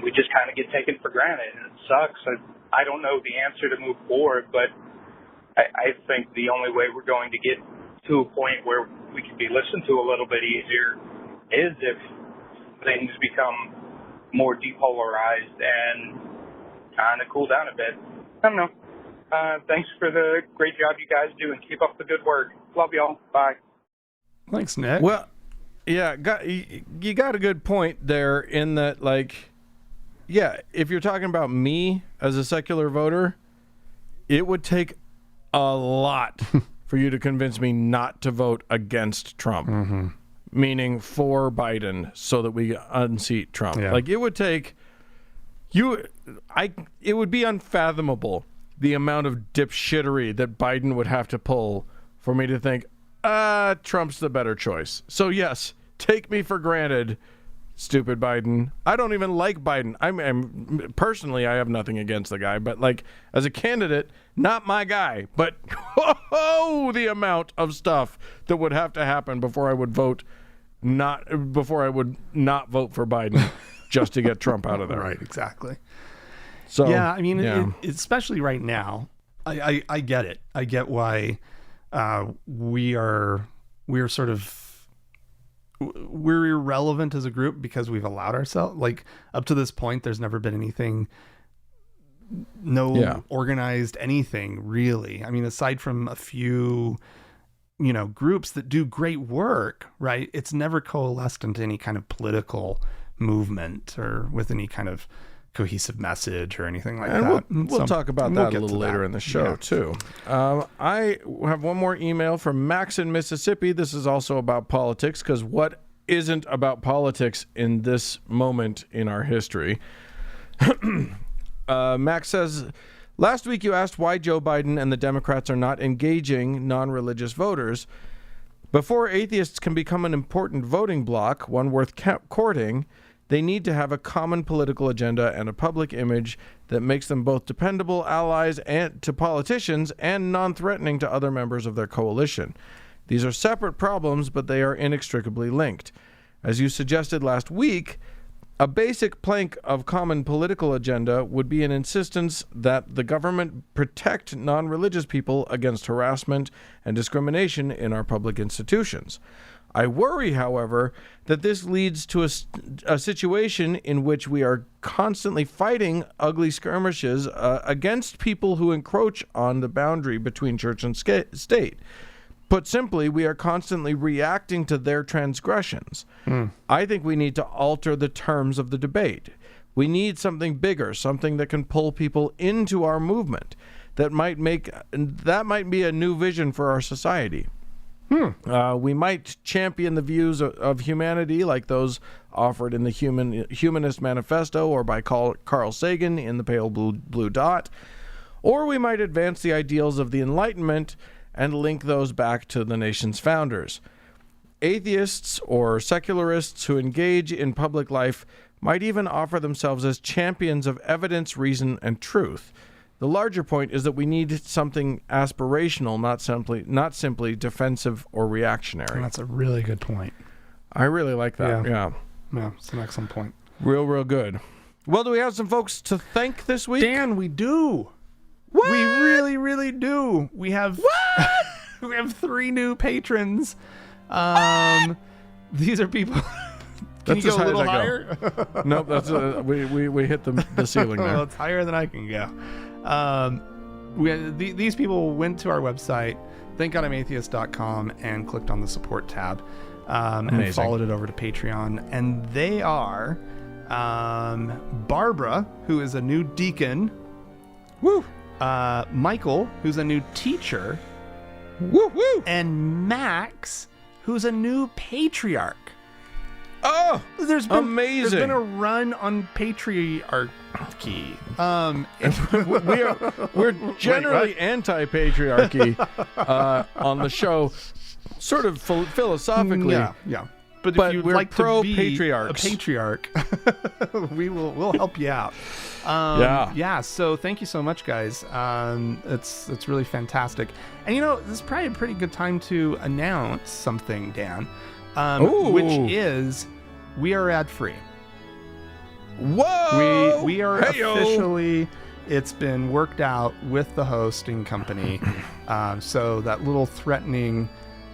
we just kind of get taken for granted, and it sucks. I don't know the answer to move forward, but I think the only way we're going to get to a point where we can be listened to a little bit easier is if things become more depolarized and kind of cool down a bit. I don't know. Thanks for the great job you guys do, and keep up the good work. Love y'all. Bye. Thanks, Nick. Well, yeah, you got a good point there in that, if you're talking about me as a secular voter, it would take a lot for you to convince me not to vote against Trump, meaning for Biden so that we unseat Trump. Yeah. It would take it would be unfathomable the amount of dipshittery that Biden would have to pull for me to think, Trump's the better choice. So yes, take me for granted, stupid Biden. I don't even like Biden. I'm personally, I have nothing against the guy, but as a candidate, not my guy. But the amount of stuff that would have to happen before I would not vote for Biden just to get Trump out of there. Right, exactly. So yeah, I mean, especially right now, I get it. I get why we're irrelevant as a group because we've allowed ourselves, up to this point, there's never been anything, organized anything really. I mean, aside from a few, groups that do great work, right? It's never coalesced into any kind of political movement or with any kind of cohesive message or anything like that. We'll talk about that a little later in the show, too. I have one more email from Max in Mississippi. This is also about politics, because what isn't about politics in this moment in our history? Max says, last week you asked why Joe Biden and the Democrats are not engaging non-religious voters. Before atheists can become an important voting bloc, one worth courting, they need to have a common political agenda and a public image that makes them both dependable allies to politicians and non-threatening to other members of their coalition. These are separate problems, but they are inextricably linked. As you suggested last week, a basic plank of common political agenda would be an insistence that the government protect non-religious people against harassment and discrimination in our public institutions. I worry, however, that this leads to a situation in which we are constantly fighting ugly skirmishes against people who encroach on the boundary between church and state. Put simply, we are constantly reacting to their transgressions. I think we need to alter the terms of the debate. We need something bigger, something that can pull people into our movement. That might be a new vision for our society. We might champion the views of humanity like those offered in the Humanist Manifesto or by Carl Sagan in The Pale Blue Dot. Or we might advance the ideals of the Enlightenment and link those back to the nation's founders. atheists or secularists who engage in public life might even offer themselves as champions of evidence, reason, and truth. The larger point is that we need something aspirational, not simply defensive or reactionary. That's a really good point. I really like that. Yeah, it's an excellent point. Real good. Well, do we have some folks to thank this week? Dan, we do. What? We really, really do. We have we have 3 new patrons. These are people. Can you go a little higher? Nope, that's we hit the ceiling there. Well, it's higher than I can go. These people went to our website, thankgodimatheist.com, and clicked on the support tab, and followed it over to Patreon. And they are Barbara, who is a new deacon. Woo! Michael, who's a new teacher. Woo woo! And Max, who's a new patriarch. Oh, there's been a run on patriarchy. We're generally anti-patriarchy on the show, sort of philosophically. Yeah. But if you'd we're like to be patriarchs. a patriarch, we'll help you out. So thank you so much, guys. It's really fantastic. And this is probably a pretty good time to announce something, Dan. Which is we are ad free. Whoa! We are officially. It's been worked out with the hosting company. So that little threatening,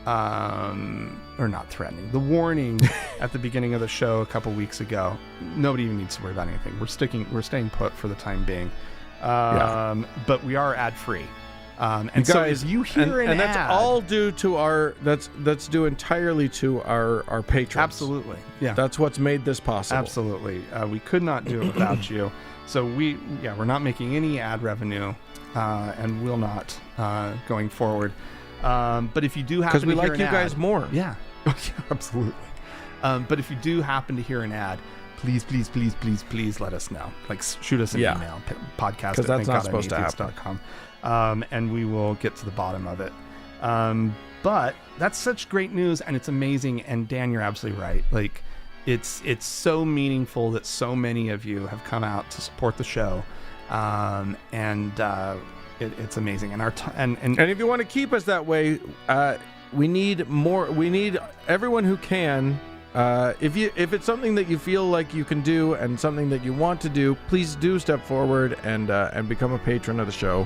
or not threatening, the warning at the beginning of the show a couple weeks ago. Nobody even needs to worry about anything. We're staying put for the time being. But we are ad free. And you so guys, if you hear an and ad, that's all due to that's due entirely to our patrons. Absolutely, yeah. That's what's made this possible. Absolutely, we could not do it without you. So we're not making any ad revenue, and will not going forward. But if you do happen to hear because we like you guys more, yeah, absolutely. But if you do happen to hear an ad, please let us know. Like shoot us an email, podcast because that's not supposed to happen. And we will get to the bottom of it. But that's such great news, and it's amazing. And Dan, you're absolutely right. Like, it's so meaningful that so many of you have come out to support the show, it's amazing. And and if you want to keep us that way, we need more. We need everyone who can. If it's something that you feel like you can do and something that you want to do, please do step forward and become a patron of the show.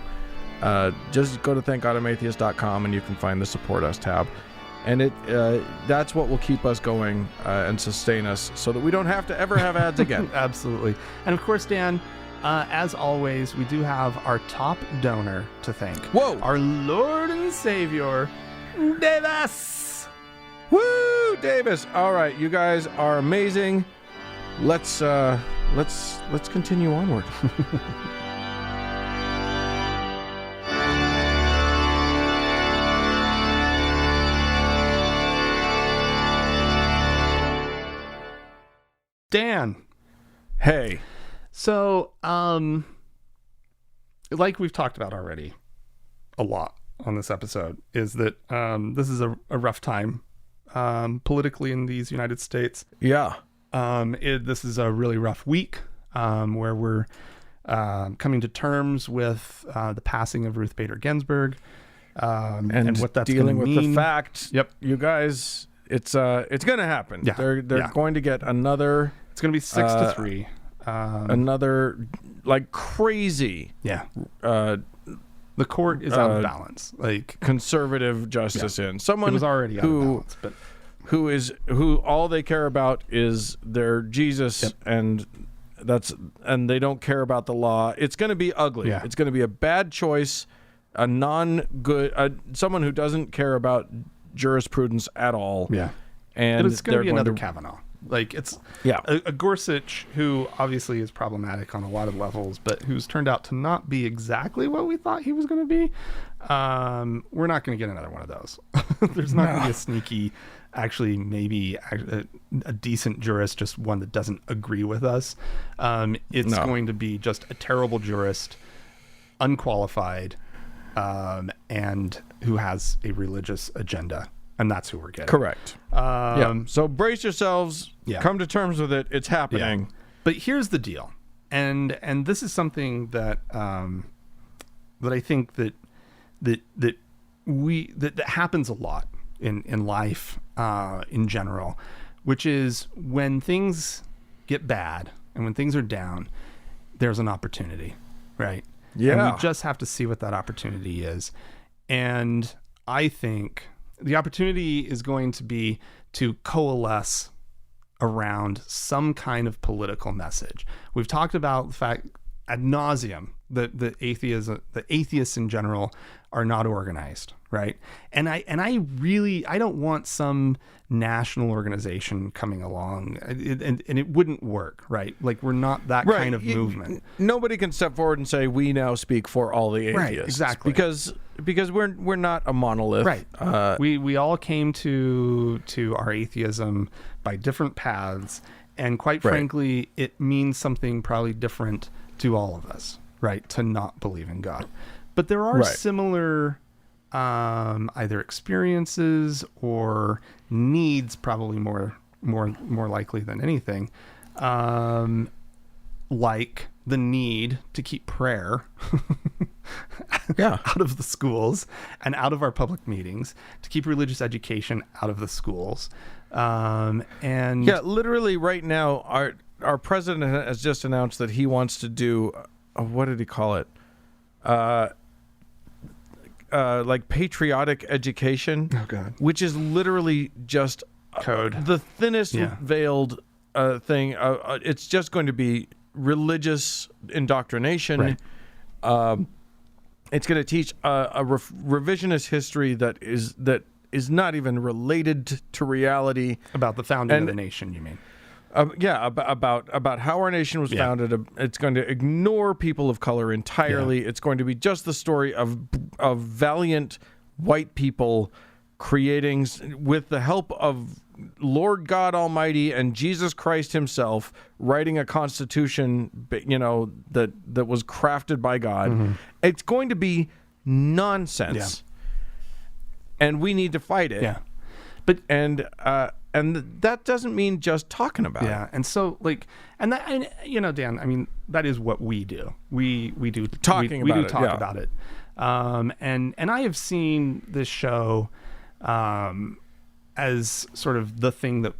Just go to thankgodimatheist.com and you can find the Support Us tab. And that's what will keep us going and sustain us so that we don't have to ever have ads again. Absolutely. And of course, Dan, as always, we do have our top donor to thank. Whoa! Our Lord and Savior, Davis! Woo! Davis! All right, you guys are amazing. Let's continue onward. Dan. Hey. So, like we've talked about already a lot on this episode, is that this is a rough time politically in these United States. Yeah. This is a really rough week where we're coming to terms with the passing of Ruth Bader Ginsburg and what that's dealing with the fact. Yep. You guys, it's going to happen. Yeah. They're going to get another. It's going to be 6-3. Another like crazy. Yeah. The court is out of balance. Like conservative justice in someone who was already out of balance, but who all they care about is their Jesus and they don't care about the law. It's going to be ugly. Yeah. It's going to be a bad choice, a non-good, someone who doesn't care about jurisprudence at all. Yeah. And it's going to be another Kavanaugh. Like it's a Gorsuch who obviously is problematic on a lot of levels, but who's turned out to not be exactly what we thought he was going to be. We're not going to get another one of those. There's not going to be a sneaky, actually maybe a decent jurist, just one that doesn't agree with us. It's going to be just a terrible jurist, unqualified, and who has a religious agenda. and that's who we're getting. Correct. So brace yourselves. Yeah. Come to terms with it. It's happening. Yeah. But here's the deal, and this is something that that I think that happens a lot in life in general, which is when things get bad and when things are down, there's an opportunity, right? Yeah. And we just have to see what that opportunity is. And I think the opportunity is going to be to coalesce around some kind of political message. We've talked about the fact ad nauseum that the atheists in general are not organized, right? And I don't want some national organization coming along, and it wouldn't work, right? Like, we're not that kind of movement. Nobody can step forward and say we now speak for all the atheists, right? Exactly, because we're not a monolith, right? We all came to our atheism by different paths, and quite frankly, it means something probably different to all of us, right? To not believe in God, but there are similar either experiences or needs, probably more likely than anything, like the need to keep prayer out of the schools and out of our public meetings, to keep religious education out of the schools, and literally right now our president has just announced that he wants to do what did he call it? Like patriotic education, which is literally just code, the thinnest veiled thing. It's just going to be religious indoctrination. Right. It's going to teach a revisionist history that is not even related to reality about the founding of the nation. You mean? About how our nation was founded. It's going to ignore people of color entirely. It's going to be just the story of valiant white people creating, with the help of Lord God Almighty and Jesus Christ himself, writing a constitution, that was crafted by God. Mm-hmm. It's going to be nonsense, and we need to fight it. Yeah, and that doesn't mean just talking about it. Yeah, and so Dan, I mean, that is what we do. We do talk about it. And I have seen this show as sort of the thing that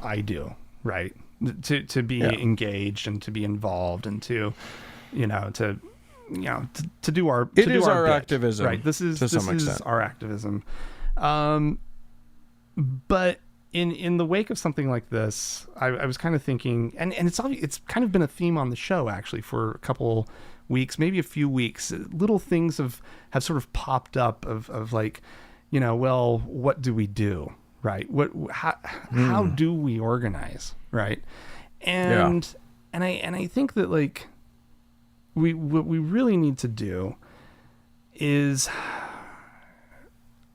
I do, right? To be engaged and to be involved and to do our it is our bit, activism, right? This is our activism. But in the wake of something like this, I was kind of thinking, and it's kind of been a theme on the show actually for a couple weeks, maybe a few weeks. Little things have sort of popped up of like, well, what do we do, right? How do we organize, right? And I think that like what we really need to do is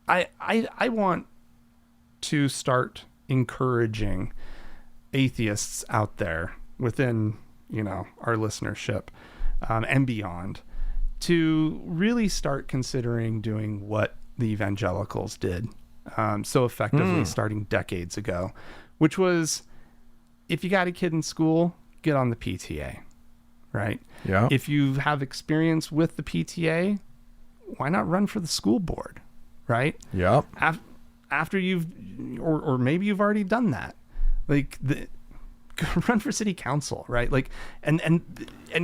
I want to start encouraging atheists out there within, our listenership, and beyond, to really start considering doing what the evangelicals did so effectively starting decades ago, which was, if you got a kid in school, get on the PTA, right? Yeah. If you have experience with the PTA, why not run for the school board, right? Yep. After or maybe you've already done that, run for city council, right? Like, and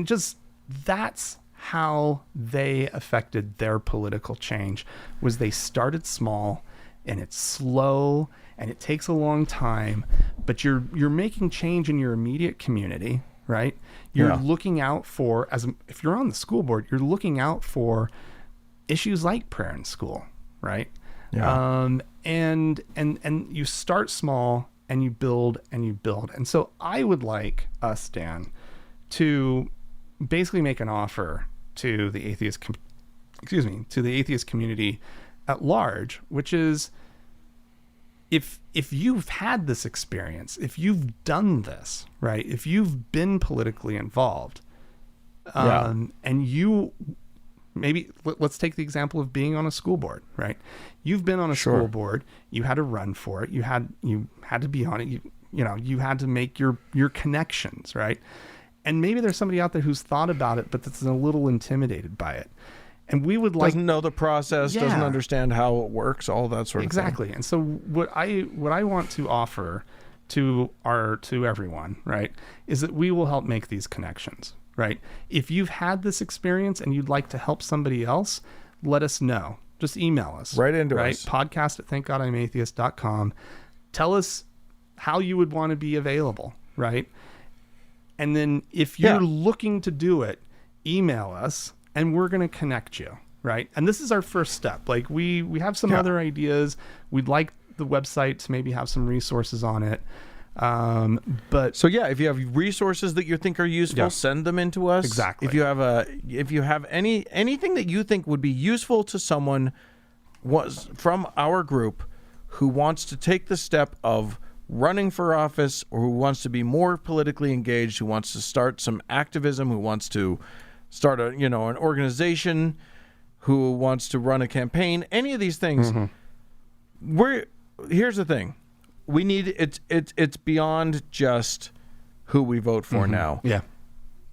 just that's how they affected their political change. Was they started small, and it's slow and it takes a long time, but you're making change in your immediate community, right? You're looking out for, if you're on the school board, you're looking out for issues like prayer in school, right? Yeah. And you start small and you build and you build. And so I would like us, Dan, to basically make an offer to the atheist community at large, which is, if you've had this experience, if you've done this, right? If you've been politically involved, and you maybe let's take the example of being on a school board, right? You've been on a school board, you had to run for it, you had to be on it, you had to make your connections, right? And maybe there's somebody out there who's thought about it, but that's a little intimidated by it. And we would doesn't know the process, doesn't understand how it works, all that sort of thing. Exactly. And so what I want to offer to everyone, right, is that we will help make these connections, right? If you've had this experience and you'd like to help somebody else, let us know. Just email us. Right into us. podcast@thankgodimatheist.com. Tell us how you would want to be available, right? And then if you're looking to do it, email us and we're going to connect you, right? And this is our first step. Like we have some other ideas. We'd like the website to maybe have some resources on it. But so if you have resources that you think are useful, send them in to us. Exactly. If you have anything that you think would be useful to someone from our group who wants to take the step of running for office, or who wants to be more politically engaged, who wants to start some activism, who wants to start an organization, who wants to run a campaign, any of these things, here's the thing. We need it's beyond just who we vote for now. Yeah.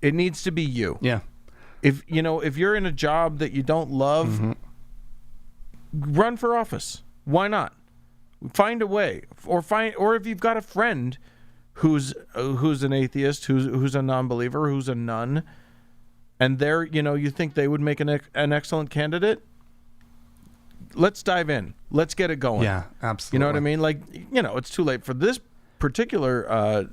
It needs to be you. Yeah. If you're in a job that you don't love, run for office. Why not? Find a way, or if you've got a friend who's an atheist, who's a non-believer, who's a nun, and you think they would make an excellent candidate, let's dive in. Let's get it going. Yeah, absolutely. You know what I mean? Like, it's too late for this particular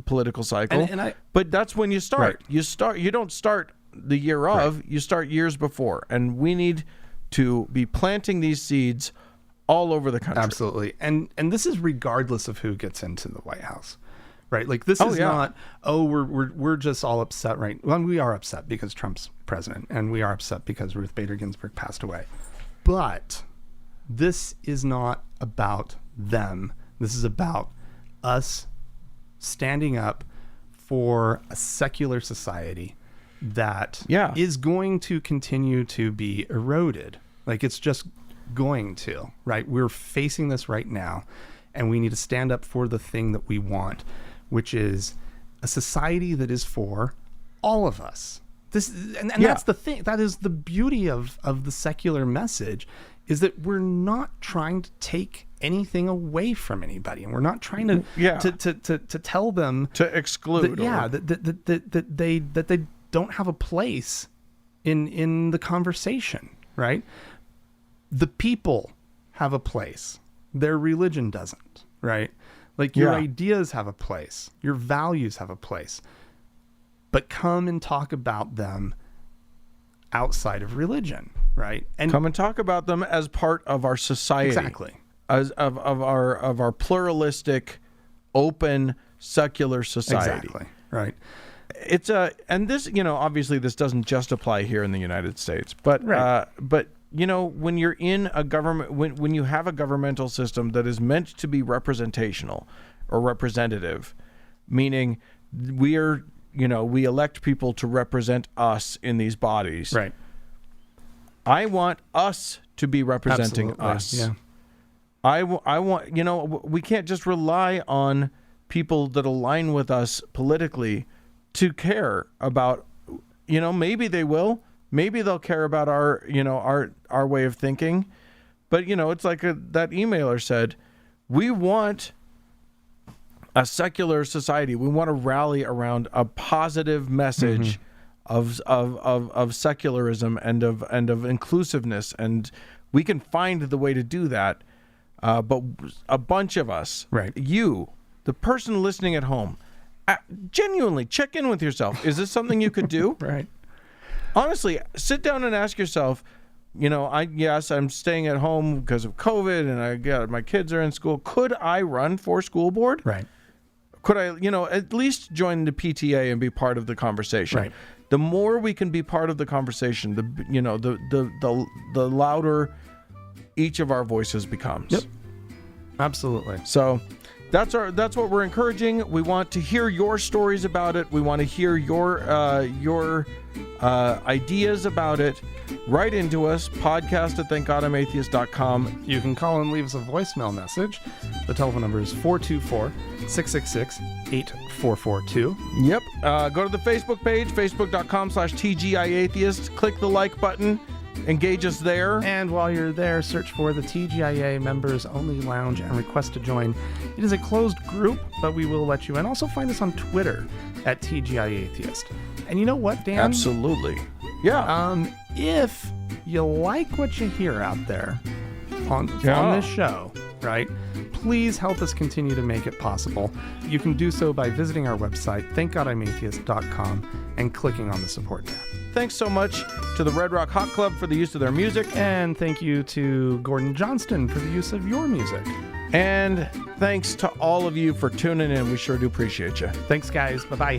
political cycle. But that's when you start. Right. You don't start the year of. Right. You start years before. And we need to be planting these seeds all over the country. Absolutely. And this is regardless of who gets into the White House. Right? Like this is not, we're just all upset, right? Well, we are upset because Trump's president, and we are upset because Ruth Bader Ginsburg passed away. But this is not about them. This is about us standing up for a secular society that is going to continue to be eroded. Like it's just going to, right? We're facing this right now, and we need to stand up for the thing that we want, which is a society that is for all of us. That's the thing. That is the beauty of the secular message, is that we're not trying to take anything away from anybody, and we're not trying to tell them to exclude. That they don't have a place in the conversation, right? The people have a place. Their religion doesn't, right? Like your ideas have a place. Your values have a place. But come and talk about them outside of religion, right? And come and talk about them as part of our society. Exactly. As of our pluralistic, open, secular society. Exactly. Right. It's and this, obviously this doesn't just apply here in the United States, but when you're in a government, when you have a governmental system that is meant to be representational or representative, meaning we elect people to represent us in these bodies. Right. I want us to be representing us. Yeah. I want, we can't just rely on people that align with us politically to care about, maybe they will. Maybe they'll care about our way of thinking. But, it's like that emailer said, we want a secular society. We want to rally around a positive message of secularism and of inclusiveness. And we can find the way to do that. But a bunch of us, right? You, the person listening at home, genuinely check in with yourself. Is this something you could do? Right. Honestly, sit down and ask yourself, I'm staying at home because of COVID and my kids are in school. Could I run for school board? Right. Could I, at least join the PTA and be part of the conversation? Right. The more we can be part of the conversation, the louder each of our voices becomes. Yep. Absolutely. So That's what we're encouraging. We want to hear your stories about it. We want to hear your ideas about it. Write into us, podcast@thankgodimatheist.com. You can call and leave us a voicemail message. The telephone number is 424-666-8442. Yep. Go to the Facebook page, facebook.com/TGIAtheist. Click the like button. Engage us there. And while you're there, search for the TGIA Members Only Lounge and request to join. It is a closed group, but we will let you in. Also find us on Twitter @TGIAtheist. And you know what, Dan? Absolutely. Yeah. If you like what you hear out there on this show, right, please help us continue to make it possible. You can do so by visiting our website, thankgodimatheist.com, and clicking on the support tab. Thanks so much to the Red Rock Hot Club for the use of their music. And thank you to Gordon Johnston for the use of your music. And thanks to all of you for tuning in. We sure do appreciate you. Thanks, guys. Bye-bye.